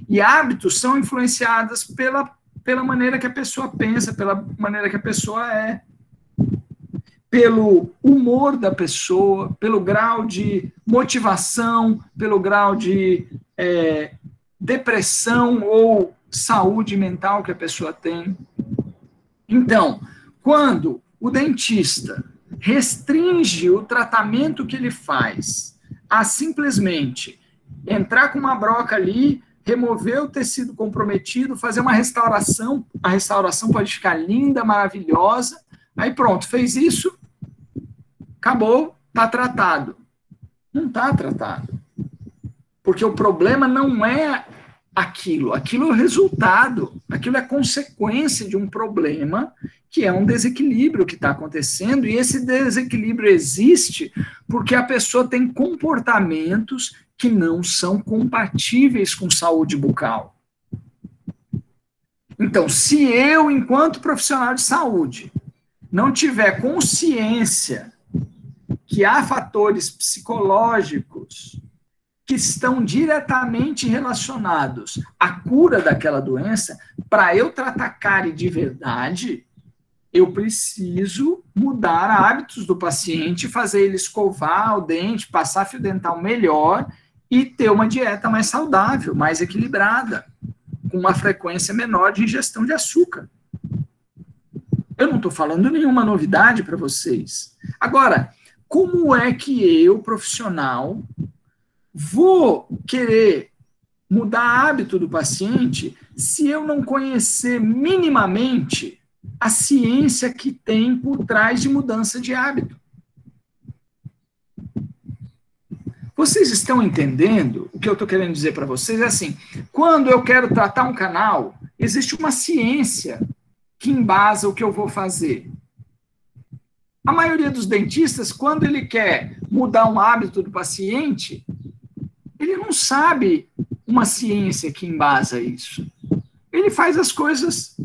E hábitos são influenciados pela maneira que a pessoa pensa, pela maneira que a pessoa é, pelo humor da pessoa, pelo grau de motivação, pelo grau de depressão ou saúde mental que a pessoa tem. Então, quando o dentista restringe o tratamento que ele faz a simplesmente entrar com uma broca ali, remover o tecido comprometido, fazer uma restauração, a restauração pode ficar linda, maravilhosa, aí pronto, fez isso, acabou, está tratado. Não está tratado. Porque o problema não é aquilo é o resultado, aquilo é consequência de um problema que é um desequilíbrio que está acontecendo, e esse desequilíbrio existe porque a pessoa tem comportamentos que não são compatíveis com saúde bucal. Então, se eu, enquanto profissional de saúde, não tiver consciência que há fatores psicológicos que estão diretamente relacionados à cura daquela doença, para eu tratar cárie de verdade, eu preciso mudar hábitos do paciente, fazer ele escovar o dente, passar fio dental melhor e ter uma dieta mais saudável, mais equilibrada, com uma frequência menor de ingestão de açúcar. Eu não estou falando nenhuma novidade para vocês. Agora, como é que eu, profissional, vou querer mudar hábito do paciente se eu não conhecer minimamente a ciência que tem por trás de mudança de hábito? Vocês estão entendendo o que eu estou querendo dizer para vocês? É assim, quando eu quero tratar um canal, existe uma ciência que embasa o que eu vou fazer. A maioria dos dentistas, quando ele quer mudar um hábito do paciente, ele não sabe uma ciência que embasa isso. Ele faz as coisas,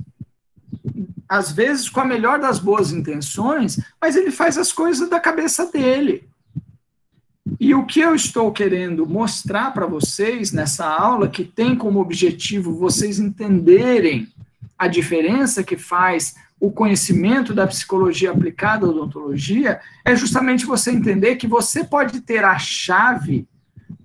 às vezes, com a melhor das boas intenções, mas ele faz as coisas da cabeça dele. E o que eu estou querendo mostrar para vocês nessa aula, que tem como objetivo vocês entenderem a diferença que faz o conhecimento da psicologia aplicada à odontologia, é justamente você entender que você pode ter a chave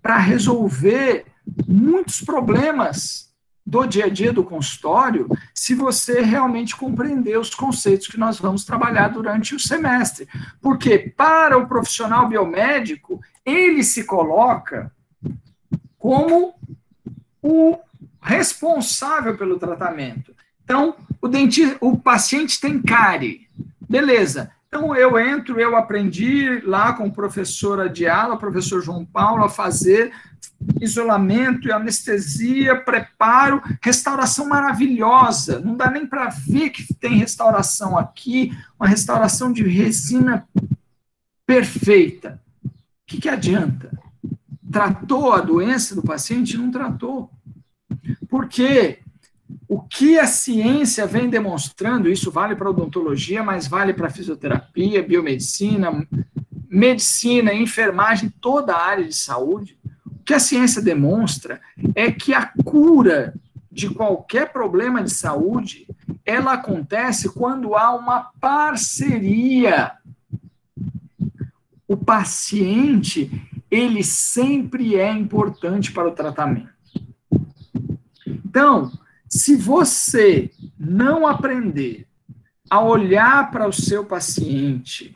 para resolver muitos problemas do dia a dia do consultório, se você realmente compreender os conceitos que nós vamos trabalhar durante o semestre. Porque para o profissional biomédico, ele se coloca como o responsável pelo tratamento. Então, o paciente tem cárie. Beleza, Então, eu aprendi lá com o professor de aula, o professor João Paulo, a fazer isolamento e anestesia, preparo, restauração maravilhosa. Não dá nem para ver que tem restauração aqui, uma restauração de resina perfeita. O que adianta? Tratou a doença do paciente? Não tratou. Porque o que a ciência vem demonstrando, isso vale para a odontologia, mas vale para a fisioterapia, biomedicina, medicina, enfermagem, toda a área de saúde, o que a ciência demonstra é que a cura de qualquer problema de saúde, ela acontece quando há uma parceria. O paciente, ele sempre é importante para o tratamento. Então, se você não aprender a olhar para o seu paciente,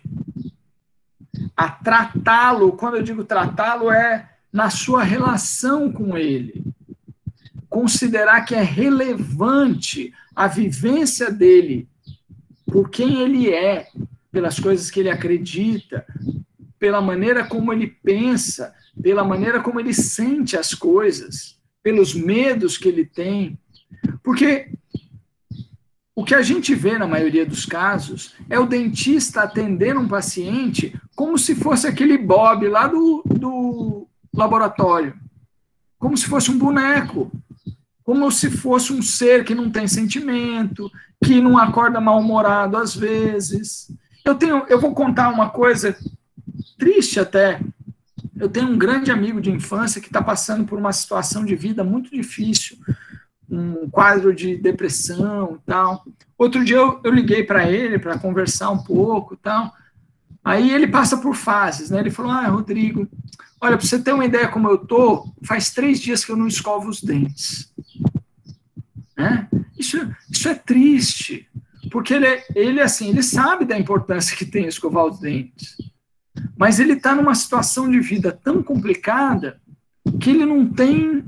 a tratá-lo, quando eu digo tratá-lo, é na sua relação com ele, considerar que é relevante a vivência dele, por quem ele é, pelas coisas que ele acredita, pela maneira como ele pensa, pela maneira como ele sente as coisas, pelos medos que ele tem. Porque o que a gente vê na maioria dos casos é o dentista atendendo um paciente como se fosse aquele Bob lá do laboratório, como se fosse um boneco, como se fosse um ser que não tem sentimento, que não acorda mal-humorado às vezes. Eu vou contar uma coisa triste até. Eu tenho um grande amigo de infância que está passando por uma situação de vida muito difícil, um quadro de depressão e tal. Outro dia eu liguei para ele para conversar um pouco e tal. Aí ele passa por fases, né? Ele falou, Rodrigo, olha, para você ter uma ideia como eu tô, faz 3 dias que eu não escovo os dentes. Né? Isso é triste, porque ele sabe da importância que tem escovar os dentes, mas ele está numa situação de vida tão complicada que ele não tem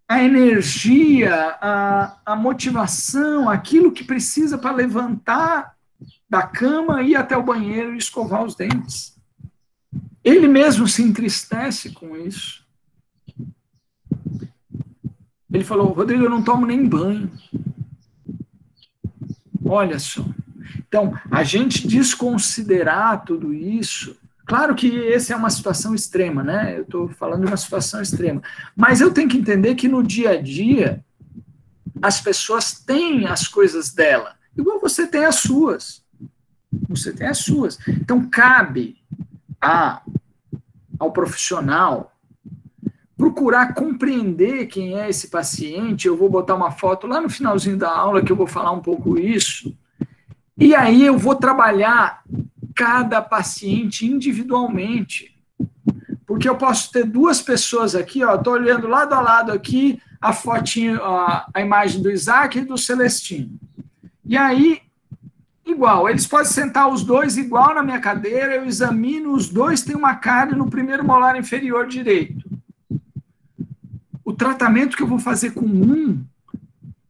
a energia, a motivação, aquilo que precisa para levantar da cama, ir até o banheiro e escovar os dentes. Ele mesmo se entristece com isso. Ele falou, Rodrigo, eu não tomo nem banho. Olha só. Então, a gente desconsiderar tudo isso, claro que essa é uma situação extrema, né? Eu estou falando de uma situação extrema. Mas eu tenho que entender que no dia a dia, as pessoas têm as coisas dela, igual você tem as suas. Você tem as suas. Então, cabe ao profissional procurar compreender quem é esse paciente. Eu vou botar uma foto lá no finalzinho da aula que eu vou falar um pouco isso. E aí eu vou trabalhar cada paciente individualmente. Porque eu posso ter 2 pessoas aqui, estou olhando lado a lado aqui a fotinho, a imagem do Isaac e do Celestino. E aí, igual, eles podem sentar os 2 igual na minha cadeira, eu examino, os 2 têm uma cárie no primeiro molar inferior direito. O tratamento que eu vou fazer com um,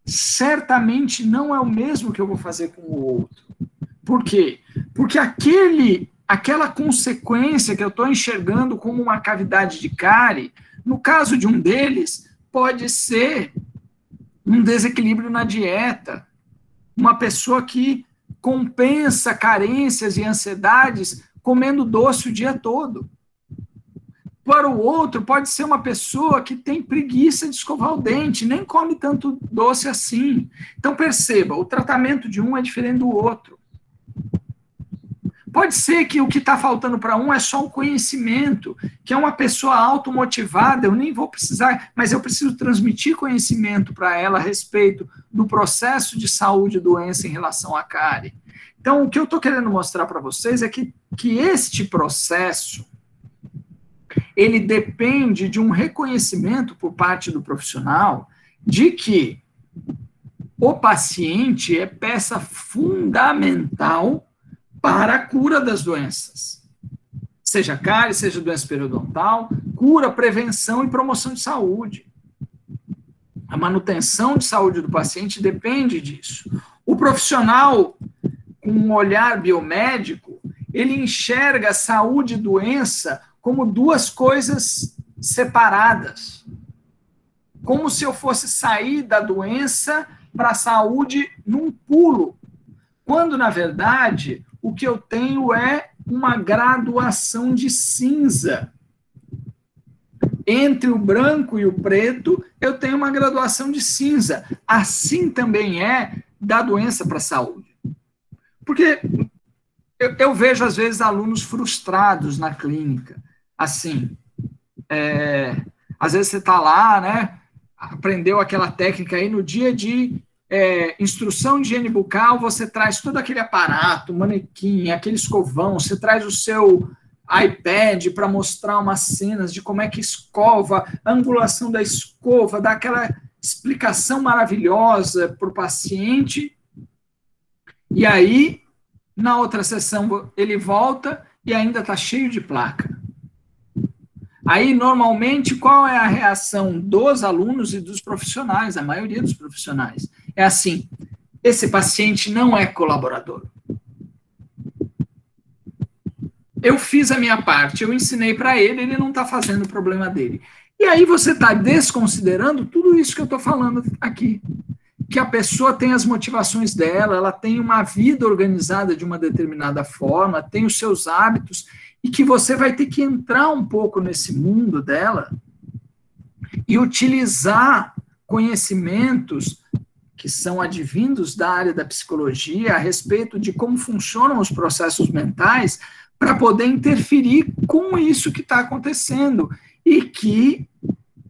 certamente não é o mesmo que eu vou fazer com o outro. Por quê? Porque aquela consequência que eu estou enxergando como uma cavidade de cárie, no caso de um deles, pode ser um desequilíbrio na dieta, uma pessoa que compensa carências e ansiedades comendo doce o dia todo. Para o outro, pode ser uma pessoa que tem preguiça de escovar o dente, nem come tanto doce assim. Então, perceba, o tratamento de um é diferente do outro. Pode ser que o que está faltando para um é só o conhecimento, que é uma pessoa automotivada, eu nem vou precisar, mas eu preciso transmitir conhecimento para ela a respeito do processo de saúde e doença em relação à cárie. Então, o que eu estou querendo mostrar para vocês é que este processo, ele depende de um reconhecimento por parte do profissional de que o paciente é peça fundamental para a cura das doenças. Seja cárie, seja doença periodontal, cura, prevenção e promoção de saúde. A manutenção de saúde do paciente depende disso. O profissional, com um olhar biomédico, ele enxerga saúde e doença como duas coisas separadas. Como se eu fosse sair da doença para a saúde num pulo. Quando, na verdade, o que eu tenho é uma graduação de cinza. Entre o branco e o preto, eu tenho uma graduação de cinza. Assim também é da doença para a saúde. Porque eu vejo, às vezes, alunos frustrados na clínica. Assim, às vezes você está lá, né, aprendeu aquela técnica aí, no dia de instrução de higiene bucal, você traz todo aquele aparato, manequim, aquele escovão, você traz o seu iPad para mostrar umas cenas de como é que escova, a angulação da escova, dá aquela explicação maravilhosa para o paciente, e aí, na outra sessão, ele volta e ainda está cheio de placa. Aí, normalmente, qual é a reação dos alunos e dos profissionais, a maioria dos profissionais? É assim, esse paciente não é colaborador. Eu fiz a minha parte, eu ensinei para ele, ele não está fazendo o problema dele. E aí você está desconsiderando tudo isso que eu estou falando aqui. Que a pessoa tem as motivações dela, ela tem uma vida organizada de uma determinada forma, tem os seus hábitos, e que você vai ter que entrar um pouco nesse mundo dela e utilizar conhecimentos que são advindos da área da psicologia a respeito de como funcionam os processos mentais para poder interferir com isso que está acontecendo e que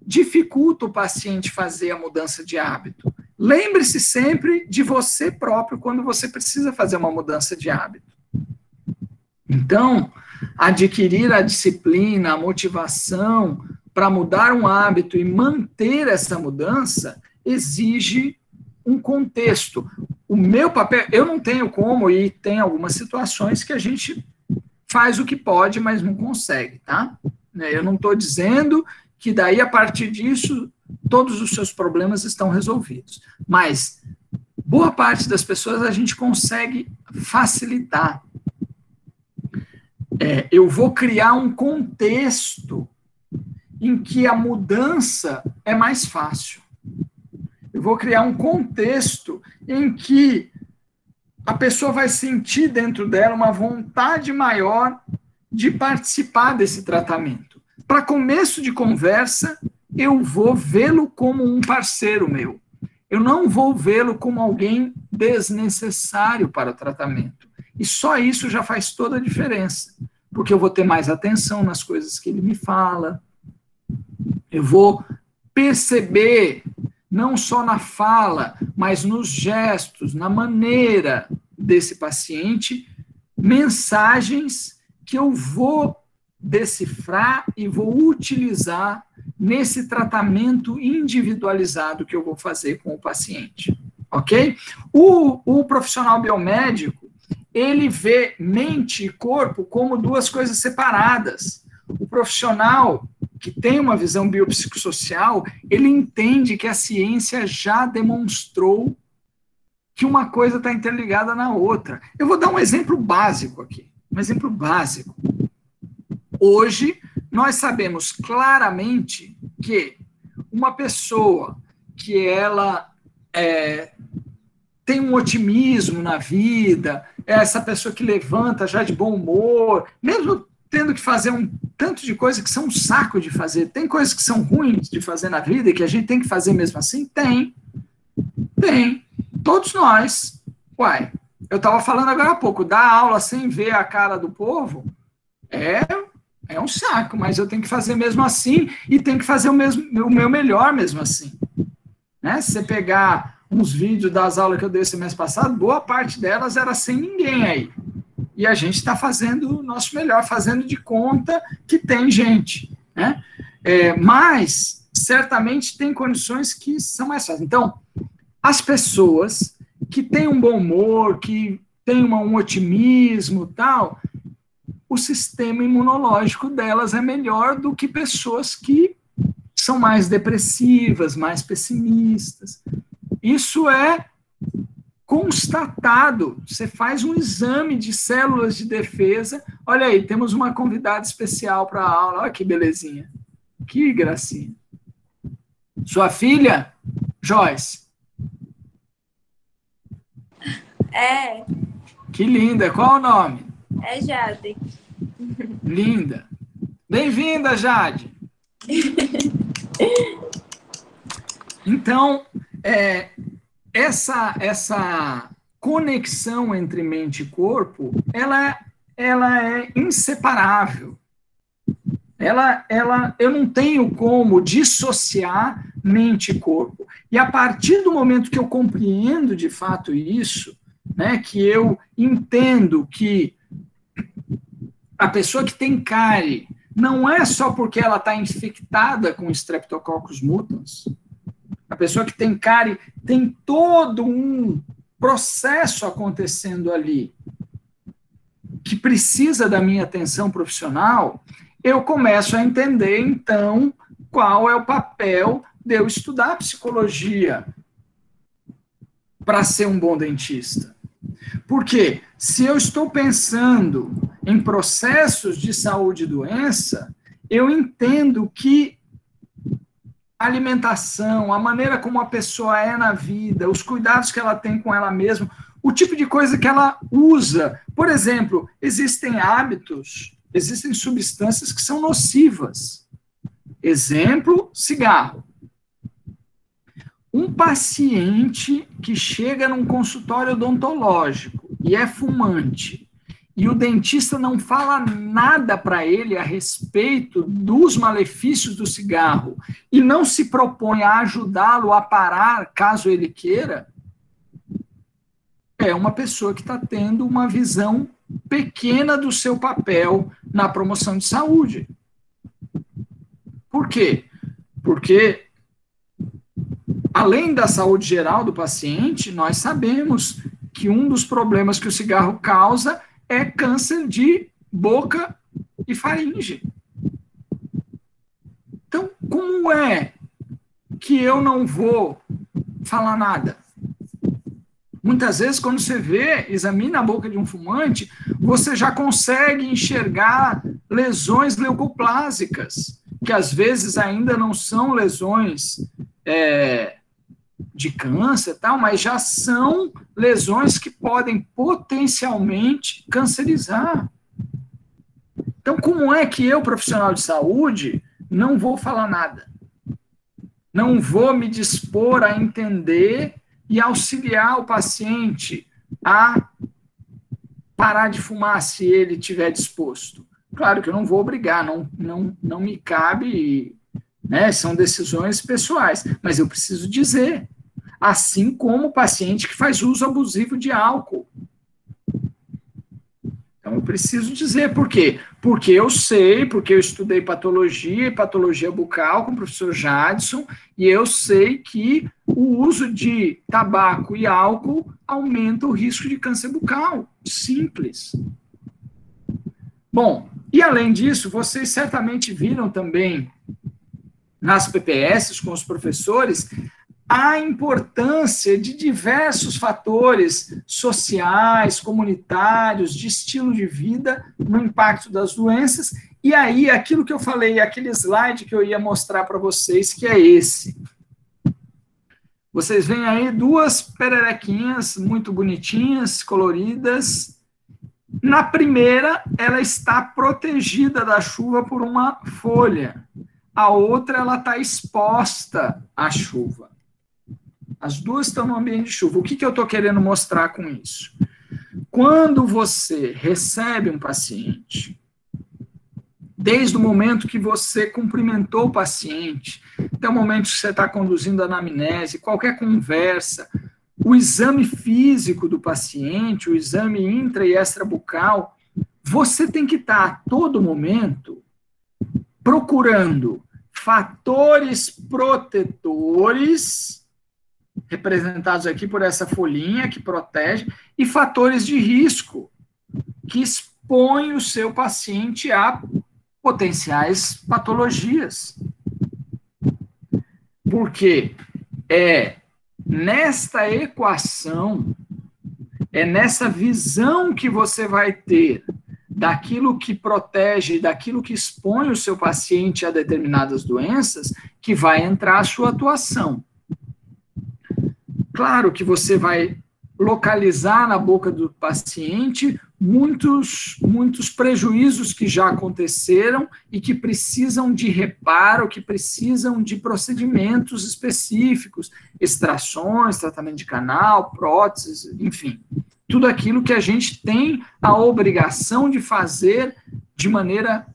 dificulta o paciente fazer a mudança de hábito. Lembre-se sempre de você próprio quando você precisa fazer uma mudança de hábito. Então, adquirir a disciplina, a motivação para mudar um hábito e manter essa mudança exige um contexto. O meu papel, eu não tenho como, e tem algumas situações que a gente faz o que pode, mas não consegue, tá? Eu não estou dizendo que daí, a partir disso, todos os seus problemas estão resolvidos. Mas, boa parte das pessoas a gente consegue facilitar. Eu vou criar um contexto em que a mudança é mais fácil. Eu vou criar um contexto em que a pessoa vai sentir dentro dela uma vontade maior de participar desse tratamento. Para começo de conversa, eu vou vê-lo como um parceiro meu. Eu não vou vê-lo como alguém desnecessário para o tratamento. E só isso já faz toda a diferença. Porque eu vou ter mais atenção nas coisas que ele me fala. Eu vou perceber, não só na fala, mas nos gestos, na maneira desse paciente, mensagens que eu vou decifrar e vou utilizar nesse tratamento individualizado que eu vou fazer com o paciente, ok? O profissional biomédico, ele vê mente e corpo como duas coisas separadas. O profissional que tem uma visão biopsicossocial, ele entende que a ciência já demonstrou que uma coisa está interligada na outra. Eu vou dar um exemplo básico aqui, um exemplo básico. Hoje, nós sabemos claramente que uma pessoa que ela tem um otimismo na vida, é essa pessoa que levanta já de bom humor, mesmo tendo que fazer um tanto de coisa que são um saco de fazer, tem coisas que são ruins de fazer na vida e que a gente tem que fazer mesmo assim? Tem. Todos nós. Uai, eu estava falando agora há pouco, dar aula sem ver a cara do povo é um saco, mas eu tenho que fazer mesmo assim e tenho que fazer o meu melhor mesmo assim. Né? Se você pegar uns vídeos das aulas que eu dei semestre passado, boa parte delas era sem ninguém aí. E a gente está fazendo o nosso melhor, fazendo de conta que tem gente. Né? Mas, certamente, tem condições que são mais fáceis. Então, as pessoas que têm um bom humor, que têm um otimismo e tal, o sistema imunológico delas é melhor do que pessoas que são mais depressivas, mais pessimistas. Isso é constatado. Você faz um exame de células de defesa. Olha aí, temos uma convidada especial para a aula. Olha que belezinha. Que gracinha. Sua filha, Joyce? É, Que linda. Qual o nome? é Jade. Linda. Bem-vinda, Jade. Então, essa conexão entre mente e corpo, ela é inseparável. Eu não tenho como dissociar mente e corpo. E a partir do momento que eu compreendo de fato isso, né, que eu entendo que a pessoa que tem cárie não é só porque ela está infectada com Streptococcus mutans. A pessoa que tem cárie tem todo um processo acontecendo ali que precisa da minha atenção profissional. Eu começo a entender, então, qual é o papel de eu estudar psicologia para ser um bom dentista. Porque se eu estou pensando em processos de saúde e doença, eu entendo que a alimentação, a maneira como a pessoa é na vida, os cuidados que ela tem com ela mesma, o tipo de coisa que ela usa. Por exemplo, existem hábitos, existem substâncias que são nocivas. Exemplo, cigarro. Um paciente que chega num consultório odontológico e é fumante, e o dentista não fala nada para ele a respeito dos malefícios do cigarro e não se propõe a ajudá-lo a parar, caso ele queira, é uma pessoa que está tendo uma visão pequena do seu papel na promoção de saúde. Por quê? Porque, além da saúde geral do paciente, nós sabemos que um dos problemas que o cigarro causa é câncer de boca e faringe. Então, como é que eu não vou falar nada? Muitas vezes, quando você examina a boca de um fumante, você já consegue enxergar lesões leucoplásicas, que às vezes ainda não são lesões de câncer, tal, mas já são lesões que podem potencialmente cancerizar. Então, como é que eu, profissional de saúde, não vou falar nada? Não vou me dispor a entender e auxiliar o paciente a parar de fumar se ele estiver disposto. Claro que eu não vou obrigar, não me cabe, né, são decisões pessoais, mas eu preciso dizer, assim como o paciente que faz uso abusivo de álcool. Então, eu preciso dizer por quê? Porque eu sei, porque eu estudei patologia e patologia bucal com o professor Jadson, e eu sei que o uso de tabaco e álcool aumenta o risco de câncer bucal. Simples. Bom, e além disso, vocês certamente viram também nas PPS com os professores a importância de diversos fatores sociais, comunitários, de estilo de vida no impacto das doenças. E aí, aquilo que eu falei, aquele slide que eu ia mostrar para vocês, que é esse. Vocês veem aí duas pererequinhas muito bonitinhas, coloridas. Na primeira, ela está protegida da chuva por uma folha. A outra, ela está exposta à chuva. As duas estão no ambiente de chuva. O que eu estou querendo mostrar com isso? Quando você recebe um paciente, desde o momento que você cumprimentou o paciente, até o momento que você está conduzindo a anamnese, qualquer conversa, o exame físico do paciente, o exame intra e extrabucal, você tem que estar a todo momento procurando fatores protetores, representados aqui por essa folhinha que protege, e fatores de risco, que expõem o seu paciente a potenciais patologias. Porque é nesta equação É nessa visão que você vai ter daquilo que protege, daquilo que expõe o seu paciente a determinadas doenças, que vai entrar a sua atuação. Claro que você vai localizar na boca do paciente muitos prejuízos que já aconteceram e que precisam de reparo, que precisam de procedimentos específicos, extrações, tratamento de canal, próteses, enfim, tudo aquilo que a gente tem a obrigação de fazer de maneira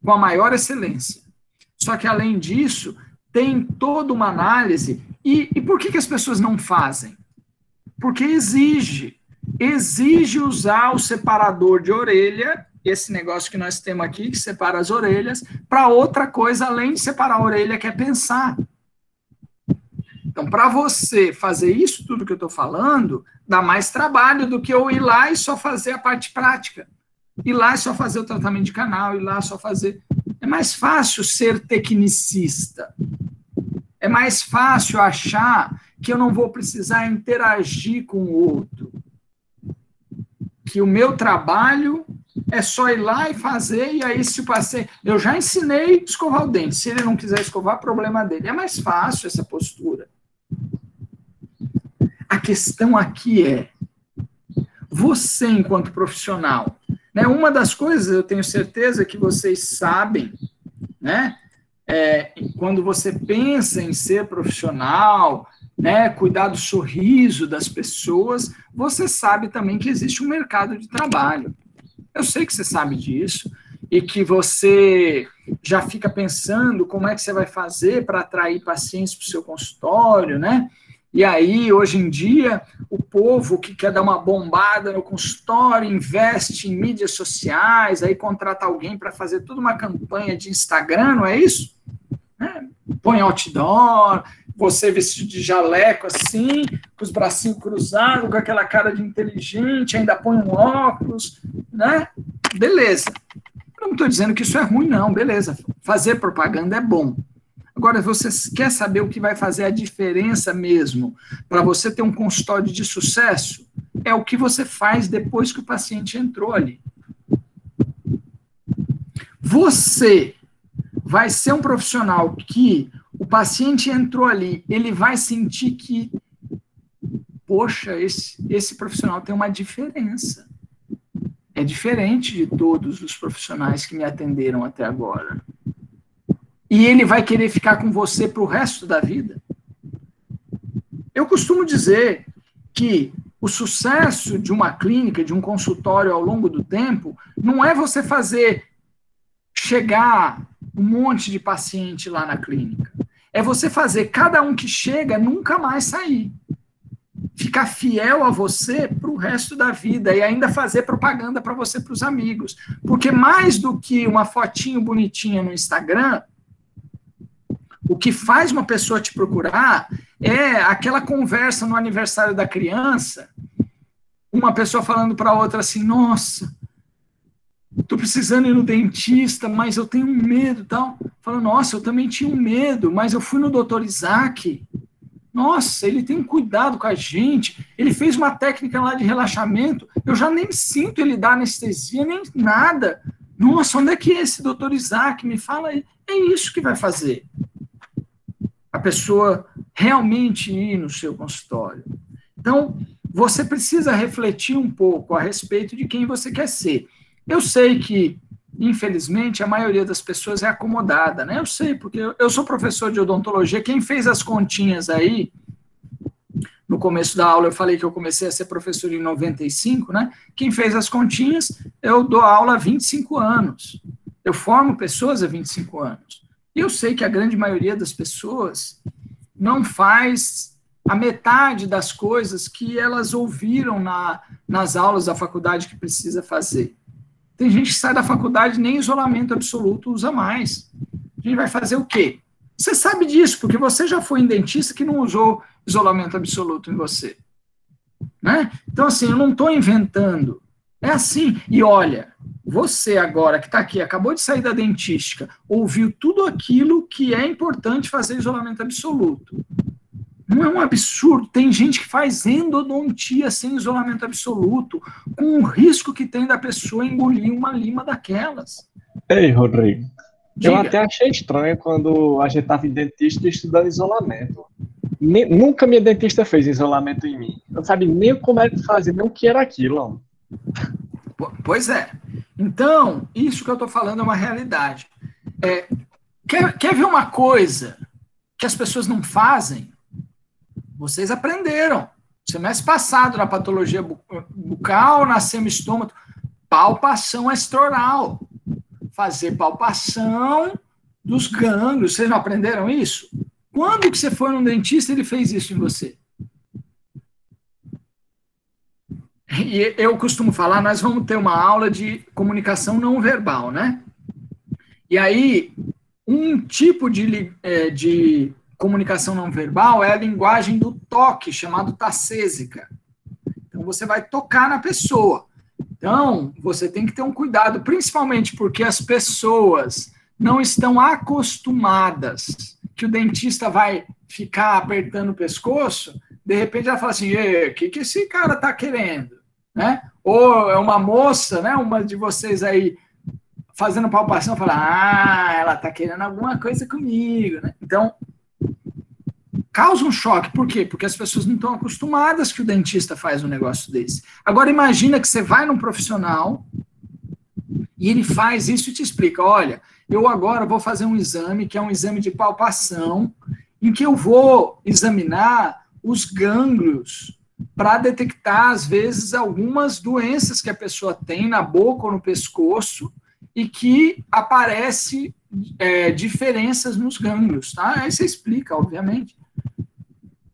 com a maior excelência. Só que, além disso, tem toda uma análise. E por que as pessoas não fazem? Porque exige usar o separador de orelha, esse negócio que nós temos aqui, que separa as orelhas, para outra coisa, além de separar a orelha, que é pensar. Então, para você fazer isso tudo que eu estou falando, dá mais trabalho do que eu ir lá e só fazer a parte prática. Ir lá e só fazer o tratamento de canal, ir lá só fazer... É mais fácil ser tecnicista. É mais fácil achar que eu não vou precisar interagir com o outro. Que o meu trabalho é só ir lá e fazer, e aí se o paciente... Eu já ensinei a escovar o dente. Se ele não quiser escovar, problema dele. É mais fácil essa postura. A questão aqui é, você enquanto profissional, né, uma das coisas, eu tenho certeza que vocês sabem, né, quando você pensa em ser profissional, né, cuidar do sorriso das pessoas, você sabe também que existe um mercado de trabalho. Eu sei que você sabe disso, e que você já fica pensando como é que você vai fazer para atrair pacientes para o seu consultório, né? E aí, hoje em dia, o povo que quer dar uma bombada no consultório, investe em mídias sociais, aí contrata alguém para fazer toda uma campanha de Instagram, não é isso? Põe outdoor, você vestido de jaleco assim, com os bracinhos cruzados, com aquela cara de inteligente, ainda põe um óculos, né? Beleza. Eu não estou dizendo que isso é ruim, não, beleza. Fazer propaganda é bom. Agora, você quer saber o que vai fazer a diferença mesmo para você ter um consultório de sucesso? É o que você faz depois que o paciente entrou ali. Você vai ser um profissional que o paciente entrou ali, ele vai sentir que, poxa, esse profissional tem uma diferença. É diferente de todos os profissionais que me atenderam até agora. E ele vai querer ficar com você para o resto da vida. Eu costumo dizer que o sucesso de uma clínica, de um consultório ao longo do tempo, não é você chegar um monte de paciente lá na clínica. É você fazer cada um que chega nunca mais sair. Ficar fiel a você para o resto da vida e ainda fazer propaganda para você, para os amigos. Porque mais do que uma fotinho bonitinha no Instagram, o que faz uma pessoa te procurar é aquela conversa no aniversário da criança, uma pessoa falando para outra assim, nossa, estou precisando ir no dentista, mas eu tenho um medo e tal. Falando, nossa, eu também tinha um medo, mas eu fui no Dr. Isaac. Nossa, ele tem um cuidado com a gente, ele fez uma técnica lá de relaxamento, eu já nem sinto ele dar anestesia, nem nada. Nossa, onde é que é esse Dr. Isaac? Me fala aí. É isso que vai fazer a pessoa realmente ir no seu consultório. Então, você precisa refletir um pouco a respeito de quem você quer ser. Eu sei que, infelizmente, a maioria das pessoas é acomodada, né? Eu sei, porque eu sou professor de odontologia. Quem fez as continhas aí, no começo da aula eu falei que eu comecei a ser professor em 95, né? Quem fez as continhas, eu dou aula há 25 anos. Eu formo pessoas há 25 anos. E eu sei que a grande maioria das pessoas não faz a metade das coisas que elas ouviram nas aulas da faculdade que precisa fazer. Tem gente que sai da faculdade e nem isolamento absoluto usa mais. A gente vai fazer o quê? Você sabe disso, porque você já foi em dentista que não usou isolamento absoluto em você. Né? Então, assim, eu não estou inventando. É assim. E olha, você agora que está aqui, acabou de sair da dentística, ouviu tudo aquilo que é importante fazer isolamento absoluto. Não é um absurdo? Tem gente que faz endodontia sem isolamento absoluto, com o risco que tem da pessoa engolir uma lima daquelas. Ei, Rodrigo, eu Diga. até achei estranho quando a gente estava em dentista estudando isolamento. Nunca minha dentista fez isolamento em mim. Não sabe nem como é que fazia, nem o que era aquilo. Ó. Pois é. Então, isso que eu estou falando é uma realidade. Quer ver uma coisa que as pessoas não fazem? Vocês aprenderam. Semestre passado, na patologia bucal, na semiestômato, palpação extraoral. Fazer palpação dos gânglios. Vocês não aprenderam isso? Quando que você foi num dentista e ele fez isso em você? E eu costumo falar, nós vamos ter uma aula de comunicação não verbal, né? E aí, um tipo de comunicação não verbal é a linguagem do toque, chamado tassésica. Então, você vai tocar na pessoa. Então, você tem que ter um cuidado, principalmente porque as pessoas não estão acostumadas que o dentista vai ficar apertando o pescoço, de repente ela fala assim, o que esse cara está querendo? Né? Ou é uma moça, né, uma de vocês aí, fazendo palpação, fala, ela está querendo alguma coisa comigo. Né? Então, causa um choque. Por quê? Porque as pessoas não estão acostumadas que o dentista faz um negócio desse. Agora, imagina que você vai num profissional e ele faz isso e te explica, olha, eu agora vou fazer um exame, que é um exame de palpação, em que eu vou examinar os gânglios para detectar, às vezes, algumas doenças que a pessoa tem na boca ou no pescoço e que aparece diferenças nos gânglios, tá? Aí você explica, obviamente.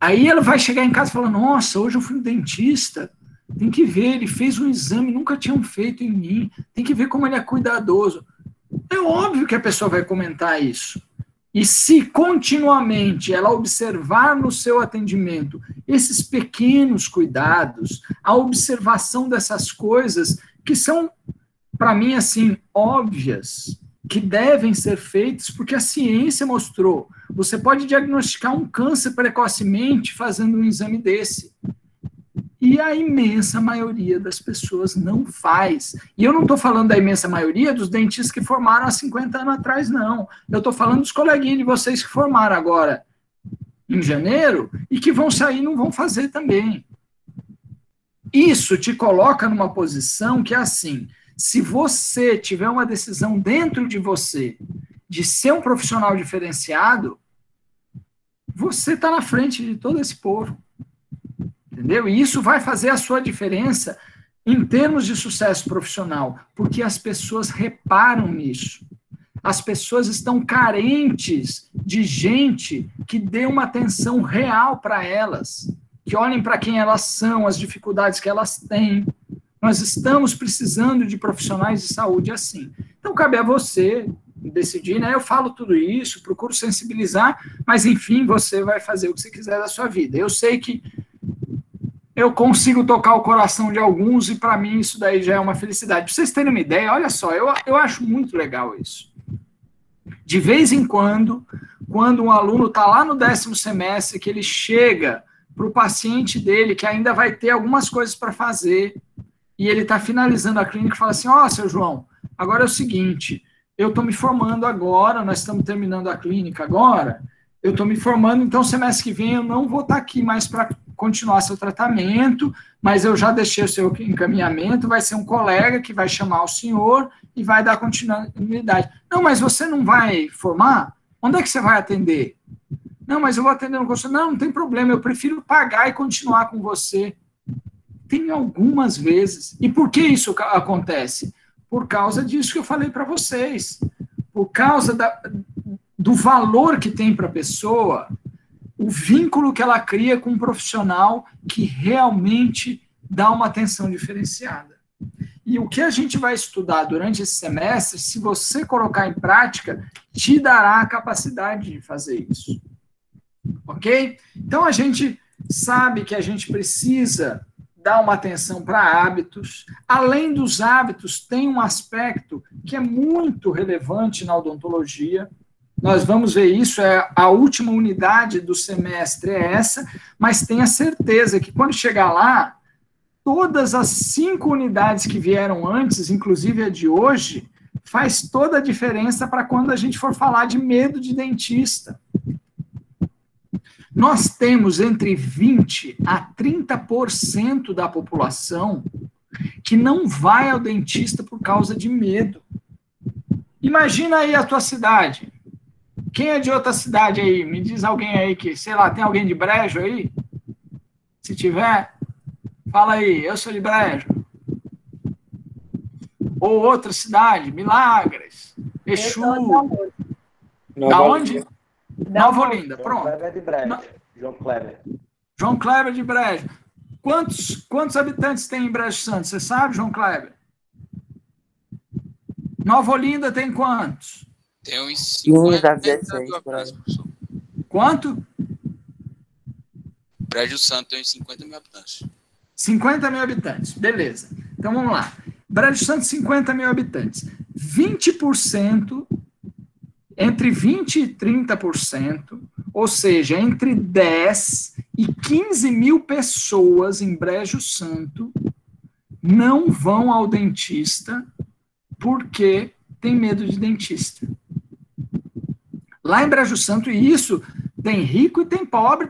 Aí ela vai chegar em casa e falar, nossa, hoje eu fui no dentista, tem que ver, ele fez um exame, nunca tinham feito em mim, tem que ver como ele é cuidadoso. É óbvio que a pessoa vai comentar isso. E se continuamente ela observar no seu atendimento esses pequenos cuidados, a observação dessas coisas que são, para mim, assim, óbvias, que devem ser feitas, porque a ciência mostrou. Você pode diagnosticar um câncer precocemente fazendo um exame desse. E a imensa maioria das pessoas não faz. E eu não estou falando da imensa maioria dos dentistas que formaram há 50 anos atrás, não. Eu estou falando dos coleguinhas de vocês que formaram agora em janeiro e que vão sair e não vão fazer também. Isso te coloca numa posição que é assim, se você tiver uma decisão dentro de você de ser um profissional diferenciado, você está na frente de todo esse povo. Entendeu? E isso vai fazer a sua diferença em termos de sucesso profissional, porque as pessoas reparam nisso. As pessoas estão carentes de gente que dê uma atenção real para elas, que olhem para quem elas são, as dificuldades que elas têm. Nós estamos precisando de profissionais de saúde assim. Então, cabe a você decidir, né? Eu falo tudo isso, procuro sensibilizar, mas, enfim, você vai fazer o que você quiser da sua vida. Eu sei que eu consigo tocar o coração de alguns e, para mim, isso daí já é uma felicidade. Para vocês terem uma ideia, olha só, eu acho muito legal isso. De vez em quando um aluno está lá no 10º semestre, que ele chega para o paciente dele, que ainda vai ter algumas coisas para fazer, e ele está finalizando a clínica e fala assim, seu João, agora é o seguinte, eu estou me formando agora, nós estamos terminando a clínica agora, eu estou me formando, então semestre que vem eu não vou estar aqui mais para continuar seu tratamento, mas eu já deixei o seu encaminhamento, vai ser um colega que vai chamar o senhor e vai dar continuidade. Não, mas você não vai formar? Onde é que você vai atender? Não, mas eu vou atender no consultório. Não tem problema, eu prefiro pagar e continuar com você. Tem algumas vezes. E por que isso acontece? Por causa disso que eu falei para vocês. Por causa do valor que tem para a pessoa, o vínculo que ela cria com um profissional que realmente dá uma atenção diferenciada. E o que a gente vai estudar durante esse semestre, se você colocar em prática, te dará a capacidade de fazer isso. Ok? Então, a gente sabe que a gente precisa dar uma atenção para hábitos. Além dos hábitos, tem um aspecto que é muito relevante na odontologia, nós vamos ver isso, a última unidade do semestre é essa, mas tenha certeza que quando chegar lá, todas as 5 unidades que vieram antes, inclusive a de hoje, faz toda a diferença para quando a gente for falar de medo de dentista. Nós temos entre 20% a 30% da população que não vai ao dentista por causa de medo. Imagina aí a tua cidade. Quem é de outra cidade aí? Me diz alguém aí que, sei lá, tem alguém de Brejo aí? Se tiver, fala aí, eu sou de Brejo. Ou outra cidade, Milagres, Exu. Da onde? Nova Olinda, pronto. João Kleber de Brejo. João Kleber. João Kleber de Brejo. Quantos habitantes tem em Brejo Santo? Você sabe, João Kleber? Nova Olinda tem quantos? Tem uns 50 por aí. Quanto? Brejo Santo tem uns 50 mil habitantes. 50 mil habitantes, beleza. Então vamos lá. Brejo Santo, 50 mil habitantes. 20%, entre 20% e 30%, ou seja, entre 10 e 15 mil pessoas em Brejo Santo não vão ao dentista porque tem medo de dentista. Lá em Brejo Santo, e isso tem rico e tem pobre,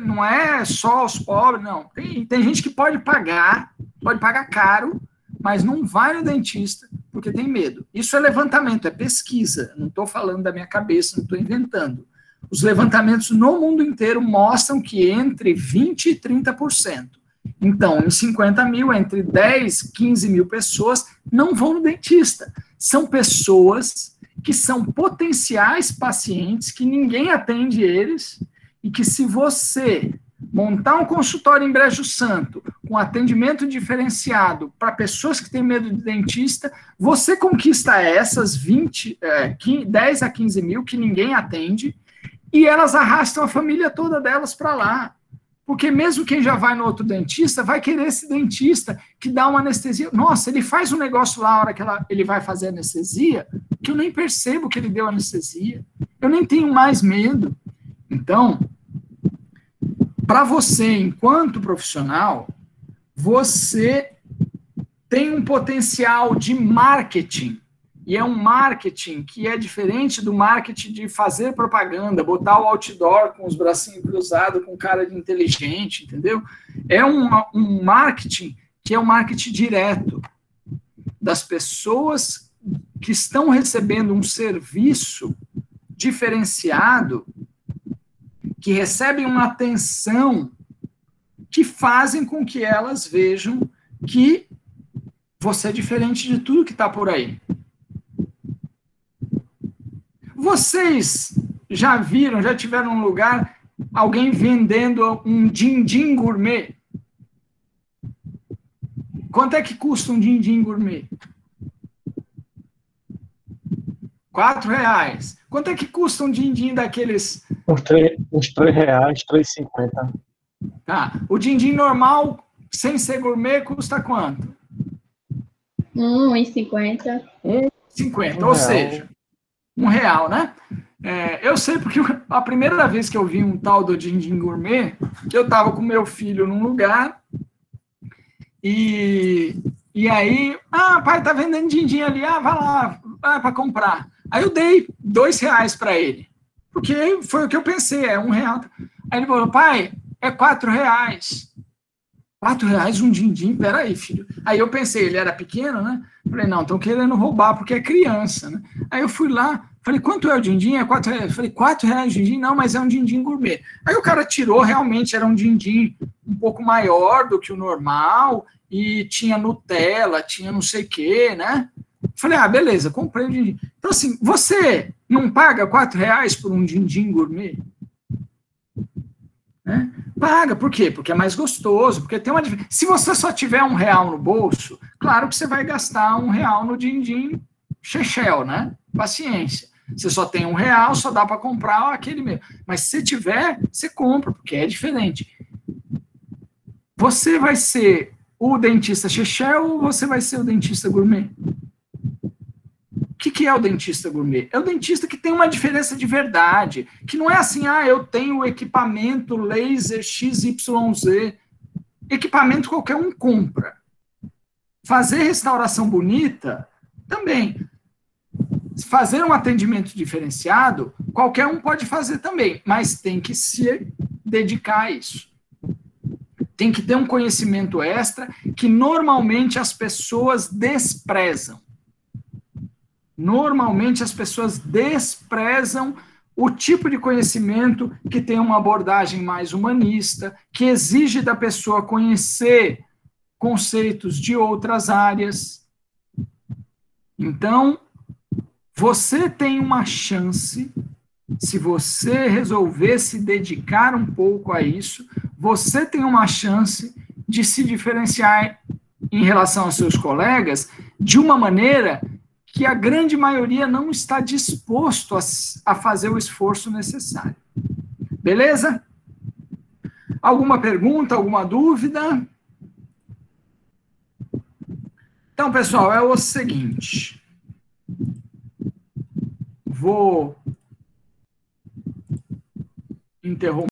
não é só os pobres, não. Tem gente que pode pagar caro, mas não vai no dentista porque tem medo. Isso é levantamento, é pesquisa. Não estou falando da minha cabeça, não estou inventando. Os levantamentos no mundo inteiro mostram que entre 20% e 30%. Então, em 50 mil, entre 10 e 15 mil pessoas não vão no dentista. São pessoas que são potenciais pacientes, que ninguém atende eles, e que se você montar um consultório em Brejo Santo, com atendimento diferenciado para pessoas que têm medo de dentista, você conquista essas 10 a 15 mil que ninguém atende, e elas arrastam a família toda delas para lá. Porque mesmo quem já vai no outro dentista, vai querer esse dentista que dá uma anestesia. Nossa, ele faz um negócio lá, a hora que ele vai fazer anestesia, que eu nem percebo que ele deu anestesia. Eu nem tenho mais medo. Então, para você, enquanto profissional, você tem um potencial de marketing. E é um marketing que é diferente do marketing de fazer propaganda, botar o outdoor com os bracinhos cruzados, com cara de inteligente, entendeu? É um marketing que é um marketing direto das pessoas que estão recebendo um serviço diferenciado, que recebem uma atenção, que fazem com que elas vejam que você é diferente de tudo que está por aí. Vocês já viram, já tiveram um lugar, alguém vendendo um din-din gourmet? Quanto é que custa um din-din gourmet? R$4. Quanto é que custa um din-din daqueles? Uns R$3, R$3,50. Tá. O din-din normal, sem ser gourmet, custa quanto? R$1,50. R$1,50, ou seja, R$1, né? Eu sei porque a primeira vez que eu vi um tal do din-din gourmet, eu estava com meu filho num lugar e aí, pai, tá vendendo din-din ali, vai lá, vai para comprar. Aí eu dei R$2 para ele, porque foi o que eu pensei, é R$1. Aí ele falou, pai, é R$4. R$4 um din-din? Peraí, filho. Aí eu pensei, ele era pequeno, né? Falei, não, estão querendo roubar porque é criança, né? Aí eu fui lá, falei, quanto é o din-din? É R$4. Falei, R$4 o din-din? Não, mas é um din-din gourmet. Aí o cara tirou, realmente era um din-din um pouco maior do que o normal, e tinha Nutella, tinha não sei o quê, né? Falei, beleza, comprei o din-din. Então, assim, você não paga R$4 por um din-din gourmet? Né? Paga, por quê? Porque é mais gostoso, porque tem uma diferença. Se você só tiver R$1 no bolso, claro que você vai gastar R$1 no din-din Chechel, né? Paciência. Você só tem R$1, só dá para comprar aquele mesmo. Mas se tiver, você compra, porque é diferente. Você vai ser o dentista Chechel ou você vai ser o dentista gourmet? que é o dentista gourmet? É o dentista que tem uma diferença de verdade, que não é assim, eu tenho o equipamento laser XYZ. Equipamento qualquer um compra. Fazer restauração bonita, também. Fazer um atendimento diferenciado, qualquer um pode fazer também, mas tem que se dedicar a isso. Tem que ter um conhecimento extra que normalmente as pessoas desprezam. Normalmente as pessoas desprezam o tipo de conhecimento que tem uma abordagem mais humanista, que exige da pessoa conhecer conceitos de outras áreas. Então, você tem uma chance, se você resolver se dedicar um pouco a isso, você tem uma chance de se diferenciar em relação aos seus colegas de uma maneira que a grande maioria não está disposto a fazer o esforço necessário. Beleza? Alguma pergunta, alguma dúvida? Então, pessoal, é o seguinte. Vou interromper.